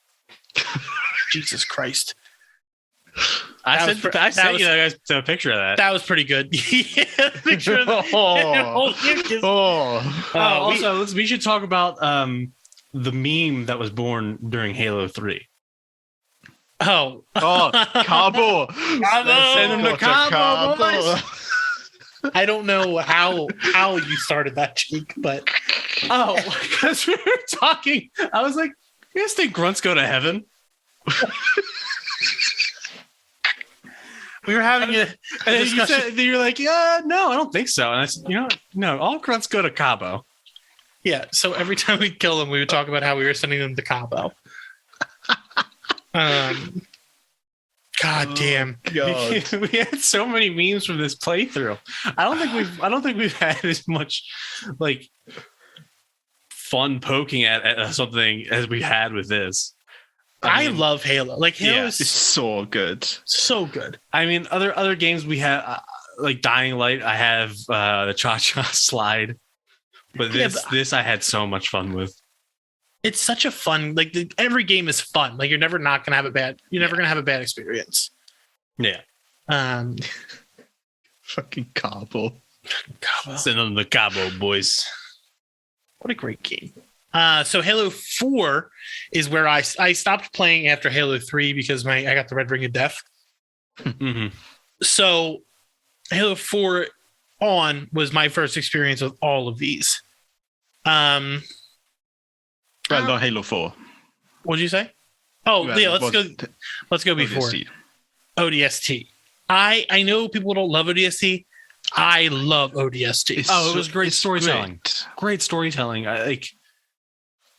Jesus Christ. I That sent was I that sent was- you guys a picture of that. That was pretty good. Yeah, the picture of the, Oh. Also, we should talk about the meme that was born during Halo 3. Oh. Cabo. Send him to Cabo, boys. I don't know how you started that, Jake, but Oh, because we were talking. I was like, you guys think grunts go to heaven? we were having a And then discussion. you're like, yeah, no, I don't think so. And I said, no, all grunts go to Cabo. Yeah, so every time we kill them, we would talk about how we were sending them to Cabo. God damn. God. We had so many memes from this playthrough. I don't think we've had as much like fun poking at something as we had with this. I mean, love Halo. Like Halo Yeah. It's is so good. so good. I mean, other games we have like Dying Light. I have the Cha-Cha slide, but Yeah, this I had so much fun with. It's such a fun every game is fun. Like you're never not gonna have a bad experience. Yeah, Fucking Cabo. Cabo. send them to Cabo, boys. What a great game. So Halo 4 is where I stopped playing after Halo 3 because I got the Red Ring of Death. Mm-hmm. So Halo 4 on was my first experience with all of these. Well, not Halo 4. What'd you say? Oh, Well, yeah, what- let's go before ODST. ODST. I know people don't love ODST. I love ODST. It's Oh, it was great it's storytelling. great. Great storytelling.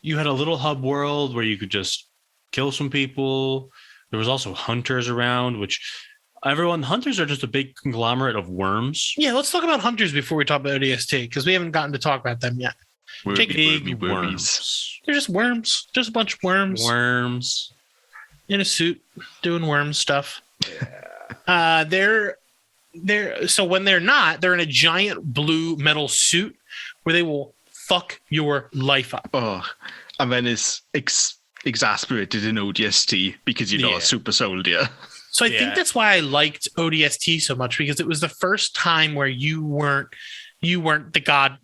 You had a little hub world where you could just kill some people. There was also hunters around, which hunters are just a big conglomerate of worms. Yeah, let's talk about hunters before we talk about ODST because we haven't gotten to talk about them yet. Wormy, Big wormy, wormies. worms. They're just worms, just a bunch of worms Worms. in a suit doing worm stuff. So when they're not, they're in a giant blue metal suit where they will fuck your life up. Oh, and then it's exasperated in ODST because you're not Yeah. a super soldier. So I Yeah. think that's why I liked ODST so much because it was the first time where you weren't the god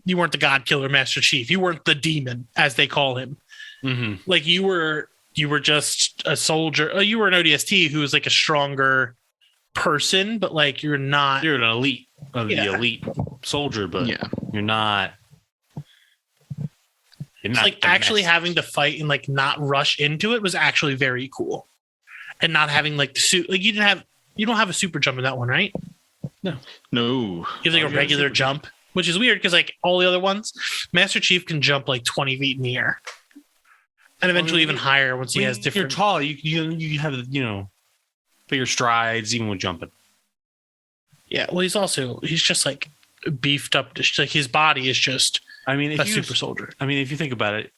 killer Master Chief. You weren't the demon as they call him. Mm-hmm. Like you were just a soldier. You were an ODST who was like a stronger person, but like you're not. You're an elite of Yeah. the elite soldier, but Yeah. you're not. You're not Like actually domestic. having to fight and like not rush into it was actually very cool. And not having like the suit, like you don't have a super jump in that one, right? No. You have like Oh, a you have regular super jump, which is weird because like all the other ones, Master Chief can jump like 20 feet in the air, and eventually even higher once he When has different. You're tall. You have bigger strides even with jumping. Yeah, well, he's just like beefed up. Just like his body is just I mean, a super soldier. I mean, if you think about it,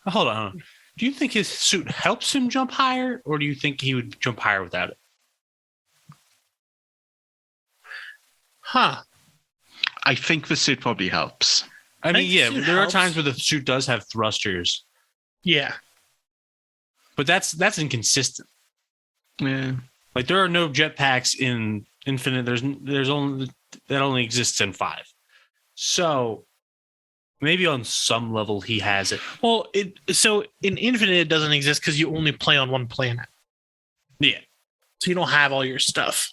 hold on. Do you think his suit helps him jump higher, or do you think he would jump higher without it? Huh. I think the suit probably helps. I mean, think yeah, the suit there helps. are times where the suit does have thrusters, Yeah. but that's inconsistent. Yeah. Like there are no jetpacks in Infinite. There's only that only exists in 5. So maybe on some level he has it. Well, so in Infinite it doesn't exist because you only play on one planet, Yeah. so you don't have all your stuff.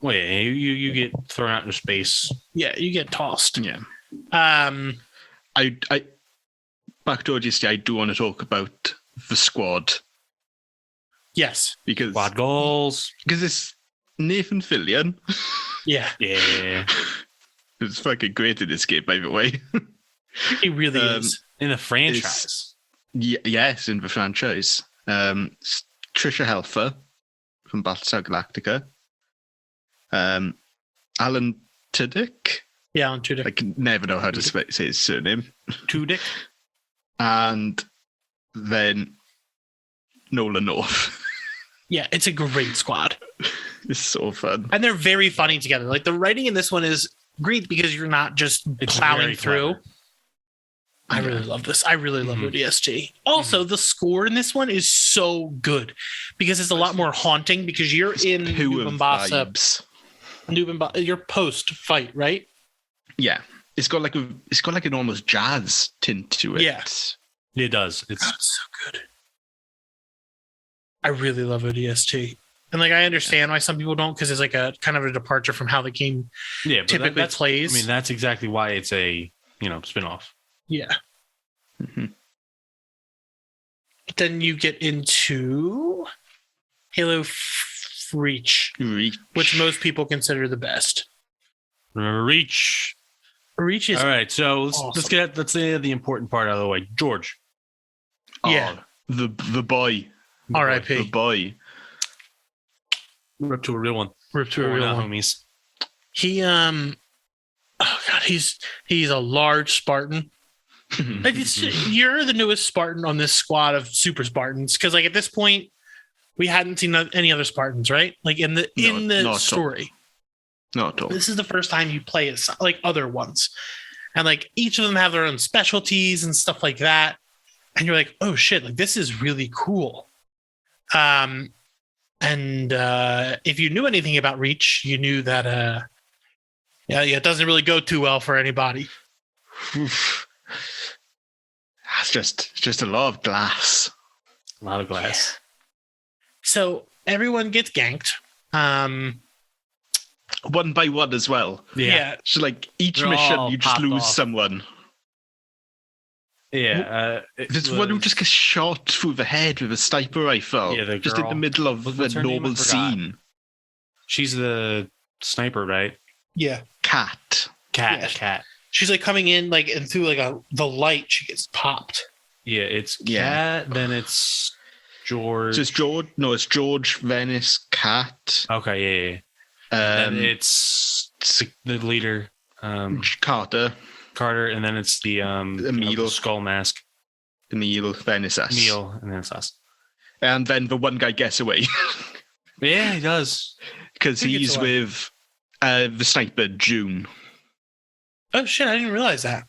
Well, yeah, you get thrown out into space. Yeah, you get tossed. Yeah. Um, I back to ODST, I do want to talk about the squad yes. because Quad goals. it's Nathan Fillion. Yeah, Yeah. It's fucking great in this game, by the way. he really is. In the franchise. Yes, in the franchise. Trisha Helfer from Battlestar Galactica. Alan Tudyk. Yeah, on Tudyk. I can never know how to say his surname. Tudyk. And then Nolan North. Yeah, it's a great squad. It's so fun. And they're very funny together. Like the writing in this one is great because you're not just It's plowing very through. clever. I really love this. I really love Mhm. ODST. Also, the score in this one is so good because it's a lot more haunting because you're in New Poem Mombasa. vibes. You're post fight, right? Yeah. It's got like an almost jazz tint to it. Yeah. It does. It's God, it's so good. I really love ODST. And like I understand why some people don't because it's like a kind of a departure from how the game yeah, but typically that's plays. I mean, that's exactly why it's a spin-off. Yeah. Mhm. But then you get into Halo Reach, which most people consider the best. Remember Reach. Reach is All right, so let's awesome. get the important part out of the way. George. Yeah. Oh, the boy. The R.I.P. boy. We're up to a real one. Rip to a We're real not one. homies. He oh god, he's a large Spartan. Like you're the newest Spartan on this squad of super Spartans because like at this point we hadn't seen any other Spartans, right? Like in the not at all. story. Not at all. This is the first time you play as like other ones, and like each of them have their own specialties and stuff like that. And you're like, oh shit, like this is really cool. And if you knew anything about Reach, you knew that it doesn't really go too well for anybody. It's just a lot of glass. A lot of glass. So everyone gets ganked. One by one as well. Yeah. So like each They're mission, all you just popped lose off. someone. Yeah. There's one who just gets shot through the head with a sniper rifle. Yeah, the just in girl. the middle of What's the her name? I normal forgot. scene. She's the sniper, right? Yeah. Cat. Cat. Yeah. Cat. She's like coming in like and through like the light, she gets popped. Yeah, it's Yeah. Cat. Then it's George. So it's George. No, it's George, Venice, Cat. Okay, yeah. And it's s- the leader, Carter, Carter, and then it's the Emil. skull mask, Emil, Venice, us. Neil, and then it's us. And then the one guy gets away Yeah, he does. because Who gets he's away? with the sniper June. Oh shit, I didn't realize that.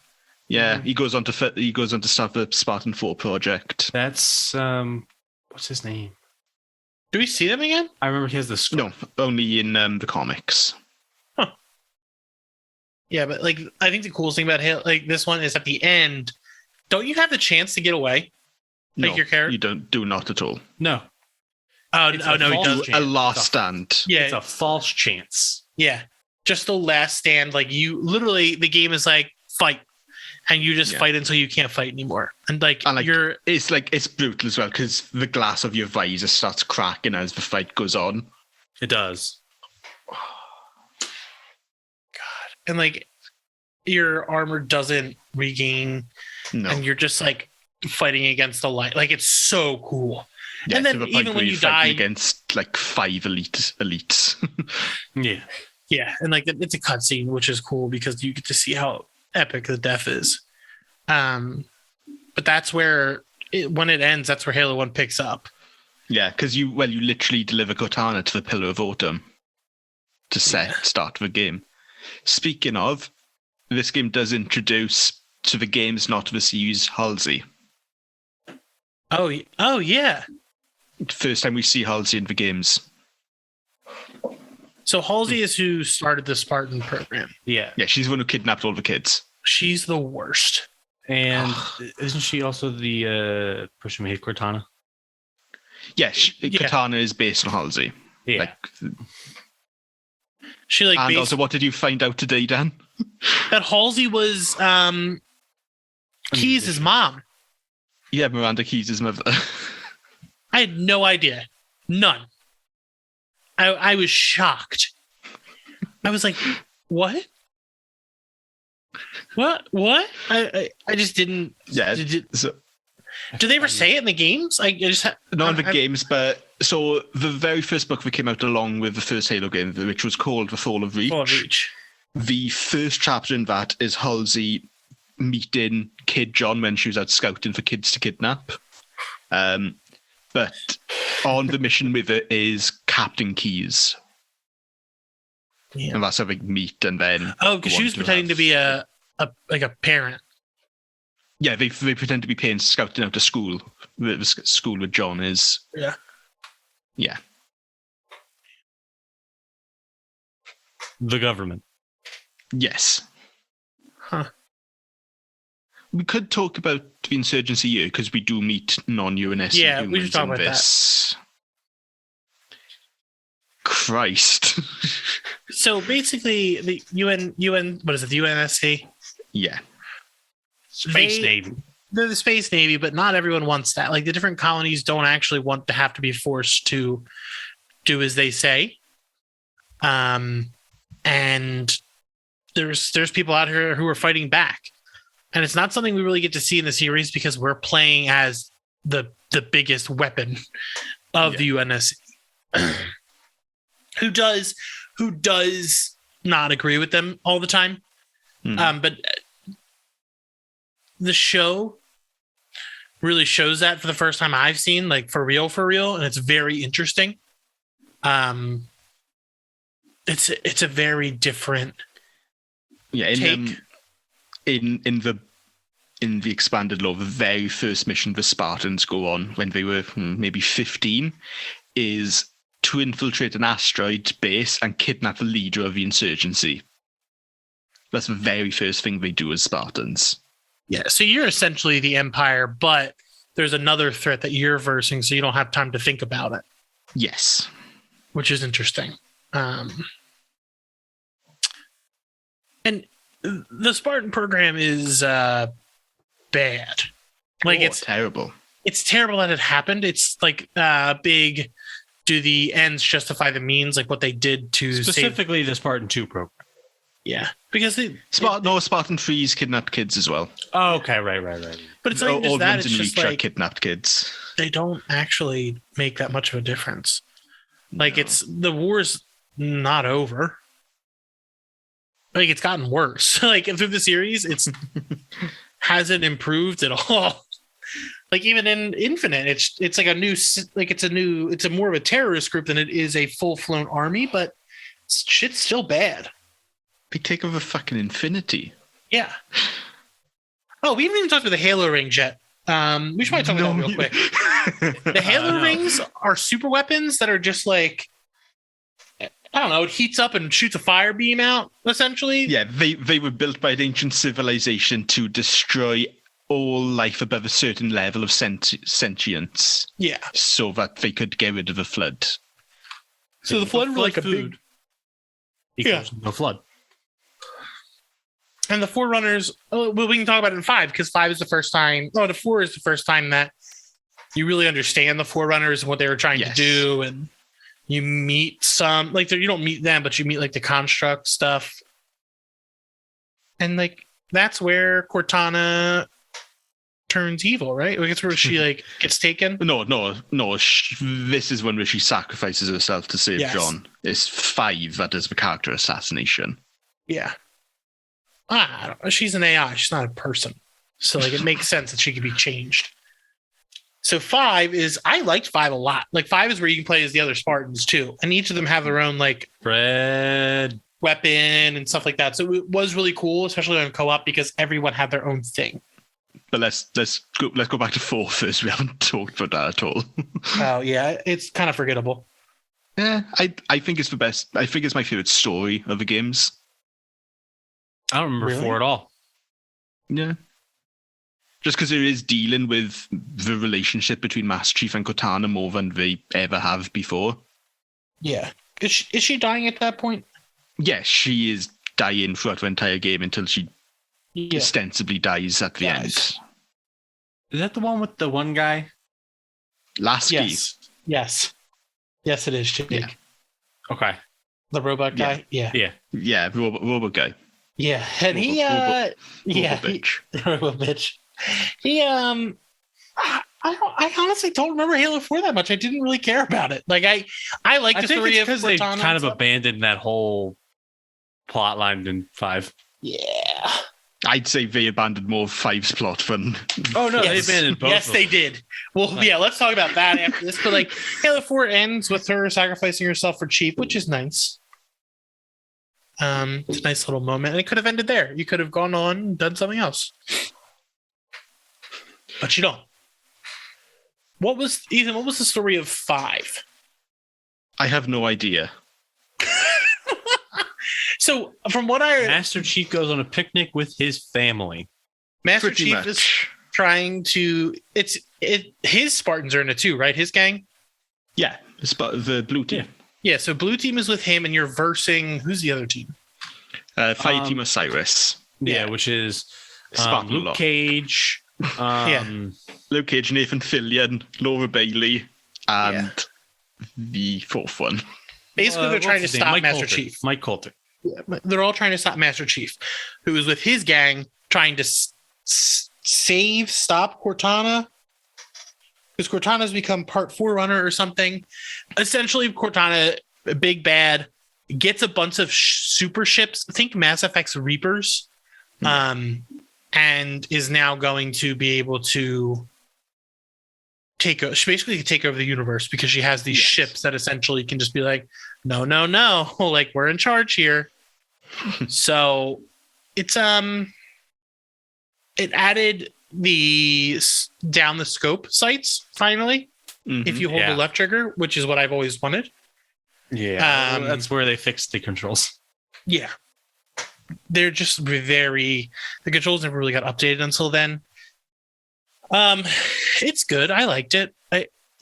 Yeah, he goes on to start the Spartan 4 project. That's what's his name? Do we see them again? I remember he has the skull. No, only in the comics. Yeah, but like I think the coolest thing about like this one is at the end, don't you have the chance to get away? Like No, your character? you do not at all. No, Oh, It's no, a no, he false does. chance. A last It's a- stand. Yeah, it's a false chance. yeah. Just the last stand. Like you literally, the game is like fight, and you just Yeah. fight until you can't fight anymore. And like, And, like, you're It's brutal as well because the glass of your visor starts cracking as the fight goes on. It does. and like your armor doesn't regain, No, and you're just like fighting against the light. Like it's so cool. yeah, and to then the point even where when you're you fighting die, against like 5 elites. Yeah. yeah, and like it's a cutscene, which is cool because you get to see how epic the death is. But that's where when it ends, that's where Halo 1 picks up. Yeah, because you literally deliver Cortana to the Pillar of Autumn to start the game. Speaking of, this game does introduce to the games, not to the series, Halsey. Oh yeah. First time we see Halsey in the games. So Halsey is who started the Spartan program. Yeah. Yeah, she's the one who kidnapped all the kids. She's the worst. And isn't she also the person who made Cortana? Yeah, Cortana is based on Halsey. Yeah. She and also, what did you find out today, Dan? That Halsey was Keyes' mom. Yeah, Miranda Keyes' mother. I had no idea. None. I was shocked. I was like, what? What? I just didn't. Yeah. Did they ever say it in the games? Not in the games, but so the very first book that came out along with the first Halo game, which was called The Fall of Reach. The first chapter in that is Halsey meeting Kid John when she was out scouting for kids to kidnap. But on the mission with it is Captain Keyes. Yeah. And that's how they meet, and then because she was pretending to be a parent. Yeah, they pretend to be parents scouting out to school. The school where John is. Yeah. Yeah. The government. Yes. Huh. We could talk about the insurgency here because we do meet non-UNSC humans we should talk about this. Christ. So basically, the UN, what is it? The UNSC? Yeah. Space Navy. They're the Space Navy, but not everyone wants that. Like the different colonies don't actually want to have to be forced to do as they say. And there's people out here who are fighting back. And it's not something we really get to see in the series because we're playing as the biggest weapon of the UNSC. who does not agree with them all the time. But the show really shows that for the first time I've seen, like for real, and it's very interesting. It's a very different take. In the expanded lore, the very first mission the Spartans go on when they were maybe 15 is to infiltrate an asteroid base and kidnap the leader of the insurgency. That's the very first thing they do as Spartans. Yeah, so you're essentially the Empire, but there's another threat that you're versing, so you don't have time to think about it. Yes. Which is interesting. And the Spartan program is bad. Like it's terrible. It's terrible that it happened. It's like big. Do the ends justify the means? Like what they did to specifically the Spartan 2 program. Yeah, because Spartan 3's kidnapped kids as well. Oh, okay, right. But it's not just that. It's just like kidnapped kids. They don't actually make that much of a difference. Like it's the war's not over. Like it's gotten worse. Like through the series, it's hasn't improved at all. Like even in Infinite, it's like it's a more of a terrorist group than it is a full-flown army, but shit's still bad. They take over fucking Infinity. Yeah. Oh, we haven't even talked about the Halo rings yet. We should probably talk about that real quick. The Halo rings are super weapons that are just like, I don't know, it heats up and shoots a fire beam out, essentially. Yeah, they were built by an ancient civilization to destroy all life above a certain level of sentience. Yeah. So that they could get rid of the flood. So the flood was like a food. No flood. And the Forerunners, we can talk about it in 5 because 5 is the first time. No, the 4 is the first time that you really understand the Forerunners and what they were trying to do, and you meet some you don't meet them, but you meet like the construct stuff, and like that's where Cortana turns evil, right? Like it's where she like gets taken. No. This is when she sacrifices herself to save John. It's 5 that is the character assassination. Yeah. I don't know. She's an AI. She's not a person. So like it makes sense that she could be changed. So 5 is, I liked 5 a lot. Like 5 is where you can play as the other Spartans too, and each of them have their own like Fred. weapon and stuff like that. So it was really cool, especially on co-op, because everyone had their own thing. But let's go back to 4 first. We haven't talked about that at all. Oh yeah, it's kind of forgettable. Yeah, I think it's the best. I think it's my favorite story of the games. I don't remember Really? 4 at all. Yeah. Just because it is dealing with the relationship between Master Chief and Cortana more than they ever have before. Yeah. Is she dying at that point? Yes, she is dying throughout the entire game until she Yeah. ostensibly dies at the Dies. end. Is that the one with the one guy? Lasky. Yes. Yes, it is, Jake. Yeah. Okay. The robot guy? Yeah. Yeah, Robo guy. Yeah. And he, Robo yeah. bitch. Robo bitch. He, I honestly don't remember Halo 4 that much. I didn't really care about it. Like, I like I the think story it's of because they Cortana kind and of stuff. abandoned that whole plot line in 5. Yeah. I'd say they abandoned more of 5's plot than. Oh, no, Yes. they abandoned both Yes, of they them. did. Well, yeah, let's talk about that after this. But like, Halo 4 ends with her sacrificing herself for Chief, which is nice. It's a nice little moment, and it could have ended there. You could have gone on and done something else, but you don't. What was Ethan? What was the story of 5? I have no idea. So, from what I Master Chief goes on a picnic with his family. Master Pretty Chief much. is trying to. His Spartans are in it too, right? His gang. Yeah, it's part of the blue team. Yeah. So blue team is with him, and you're versing. Who's the other team? Fire Team Osiris. Yeah, which is Spartan Luke lot. Cage. Luke Cage, Nathan Fillion, Laura Bailey, and the 4th one. Basically, they're trying to what's his name? stop Mike Master Coulter. Chief. Mike Coulter. They're all trying to stop Master Chief, who is with his gang trying to stop Cortana, because Cortana's become part Forerunner or something. Essentially, Cortana, a big bad, gets a bunch of super ships. Think Mass Effect's Reapers, and is now going to be able to basically take over the universe, because she has these ships that essentially can just be like, no, like, we're in charge here. So it's it added the down the scope sights finally, if you hold the left trigger, which is what I've always wanted. Yeah, that's where they fixed the controls. Yeah, they're just the controls never really got updated until then. It's good. I liked it.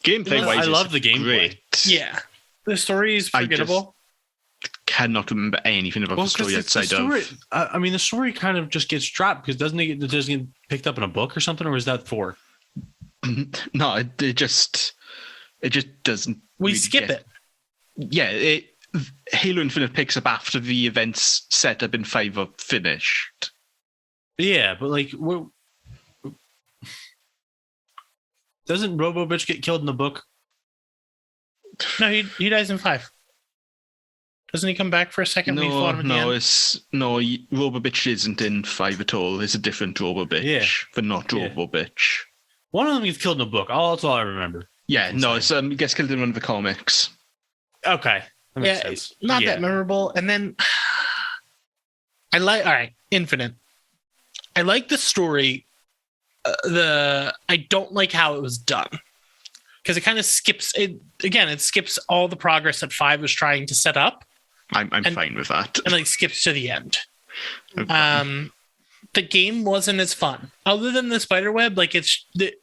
Gameplay wise, I love the gameplay. Great. Yeah, the story is forgettable. Cannot remember anything about the story outside of. I mean, the story kind of just gets dropped because doesn't it get picked up in a book or something, or is that 4? No, it just doesn't. We really skip it. Yeah, Halo Infinite picks up after the events set up in 5 are finished. Yeah, but like, doesn't Robo Bitch get killed in the book? No, he dies in 5. Doesn't he come back for a second? when you fought him at the end? Robo Bitch isn't in 5 at all. It's a different Robo Bitch, but not Robo Bitch. One of them gets killed in the book. That's all I remember. Yeah, no, it's gets killed in one of the comics. Okay, that makes Yeah, sense. not that memorable. And then all right, Infinite. I like the story. I don't like how it was done, because it kind of skips it again. It skips all the progress that 5 was trying to set up, I'm fine with that. and like skips to the end. Okay. The game wasn't as fun, other than the spider web. Like,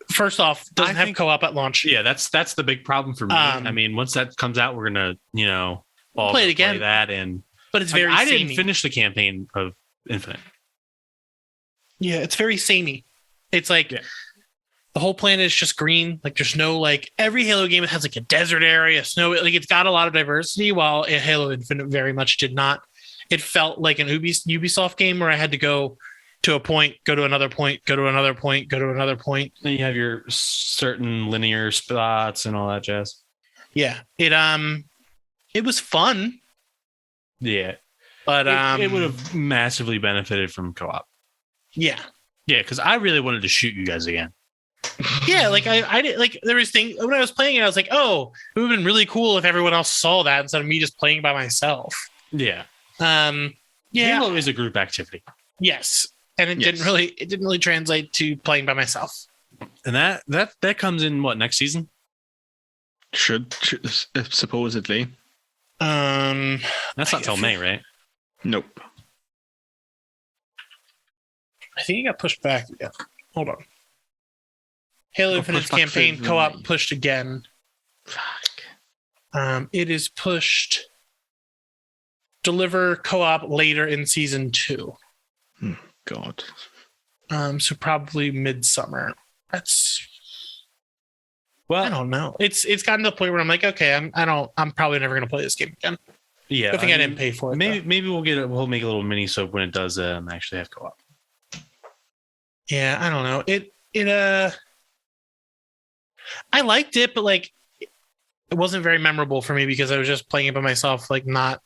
first off, doesn't have co-op at launch. Yeah, that's the big problem for me. I mean, once that comes out, we're gonna all play it go again. Play that, and But it's very. I didn't samey. finish the campaign of Infinite. Yeah, it's very samey. It's like the whole planet is just green. Like, there's no, like, every Halo game has like a desert area, snow. Like, it's got a lot of diversity, while Halo Infinite very much did not. It felt like an Ubisoft game where I had to go to a point, go to another point, go to another point, go to another point. Then you have your certain linear spots and all that jazz. Yeah, it was fun. Yeah, but it would have massively benefited from co-op. Yeah, Yeah, because I really wanted to shoot you guys again. Yeah, like I did, like there was things when I was playing it, I was like, oh, it would have been really cool if everyone else saw that instead of me just playing by myself. Yeah. Yeah. Halo is a group activity. Yes. And it didn't really translate to playing by myself. And that comes in what, next season? Should supposedly. That's not till May, right? Nope. I think it got pushed back again. Hold on. Halo Infinite's campaign co-op pushed again. Fuck. It is pushed. Deliver co-op later in season 2. God. So probably midsummer. Well, I don't know. It's gotten to the point where I'm like, okay, I'm probably never gonna play this game again. Yeah. Good thing I didn't pay for it. Maybe we'll make a little mini so when it does actually have co-op. Yeah, I don't know. I liked it, but like it wasn't very memorable for me because I was just playing it by myself, like not.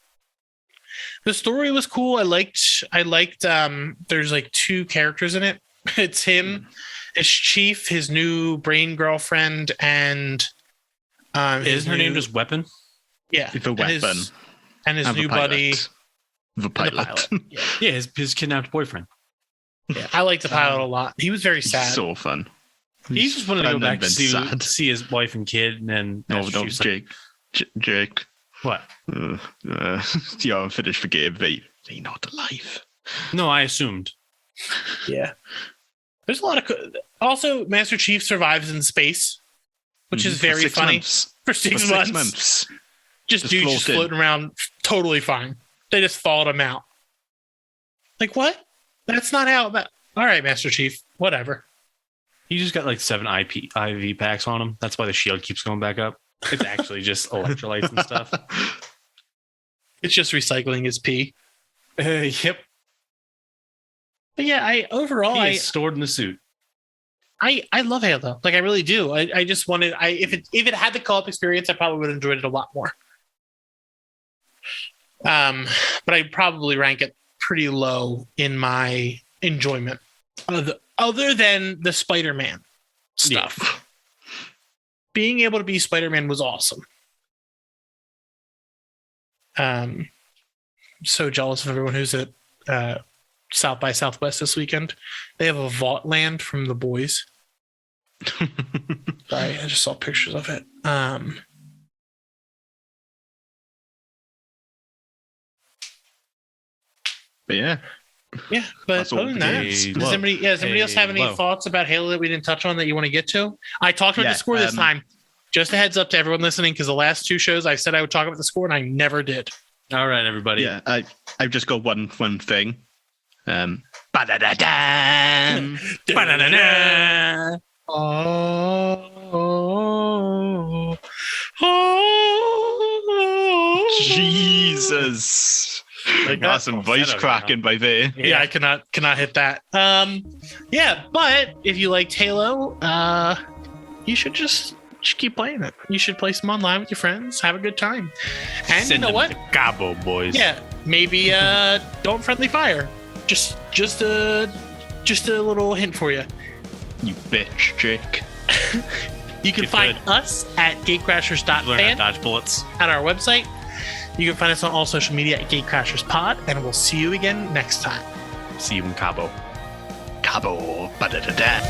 The story was cool. I liked there's like 2 characters in it. It's him, it's Chief, his new brain girlfriend, and Isn't her name just Weapon? Yeah. The Weapon. And his new buddy. The pilot. Yeah, his kidnapped boyfriend. Yeah, I like the pilot a lot. He was very sad. So fun. He just wanted to go back to sad. see his wife and kid, and then No, Jake. What? Yeah, I'm finished the game. They not alive. No, I assumed. Yeah. There's a lot of also Master Chief survives in space, which is very funny. For 6 months. Just dudes just floating around totally fine. They just thawed him out. Like what? That's not how that. All right, Master Chief. Whatever. He just got like 7 IV packs on him. That's why the shield keeps going back up. It's actually just electrolytes and stuff. It's just recycling his pee. Yep. But yeah, I stored in the suit. I love Halo. Like I really do. I just wanted if it had the co-op experience, I probably would have enjoyed it a lot more. But I'd probably rank it pretty low in my enjoyment. Other than the Spider-Man stuff. Yeah. Being able to be Spider-Man was awesome. So jealous of everyone who's at South by Southwest this weekend. They have a Vault Land from The Boys. Sorry, I just saw pictures of it. But yeah. Yeah, but other than that, does anybody else have any thoughts about Halo that we didn't touch on that you want to get to? I talked about the score this time. Just a heads up to everyone listening, because the last 2 shows I said I would talk about the score and I never did. All right, everybody. Yeah, I've just got one thing. Ba-da-da-dam. Ba-da-da-da. Oh, Jesus. Got some voice cracking by there. Yeah, I cannot hit that. Yeah, but if you liked Halo, you should just keep playing it. You should play some online with your friends, have a good time. And send you know what? To Cabo, boys. Yeah, maybe don't friendly fire. Just a little hint for you. You bitch, Jake. You can find us at gatecrashers.fan. Learn how to dodge bullets. At our website. You can find us on all social media at GateCrashersPod, and we'll see you again next time. See you in Cabo. Cabo. Ba-da-da-da.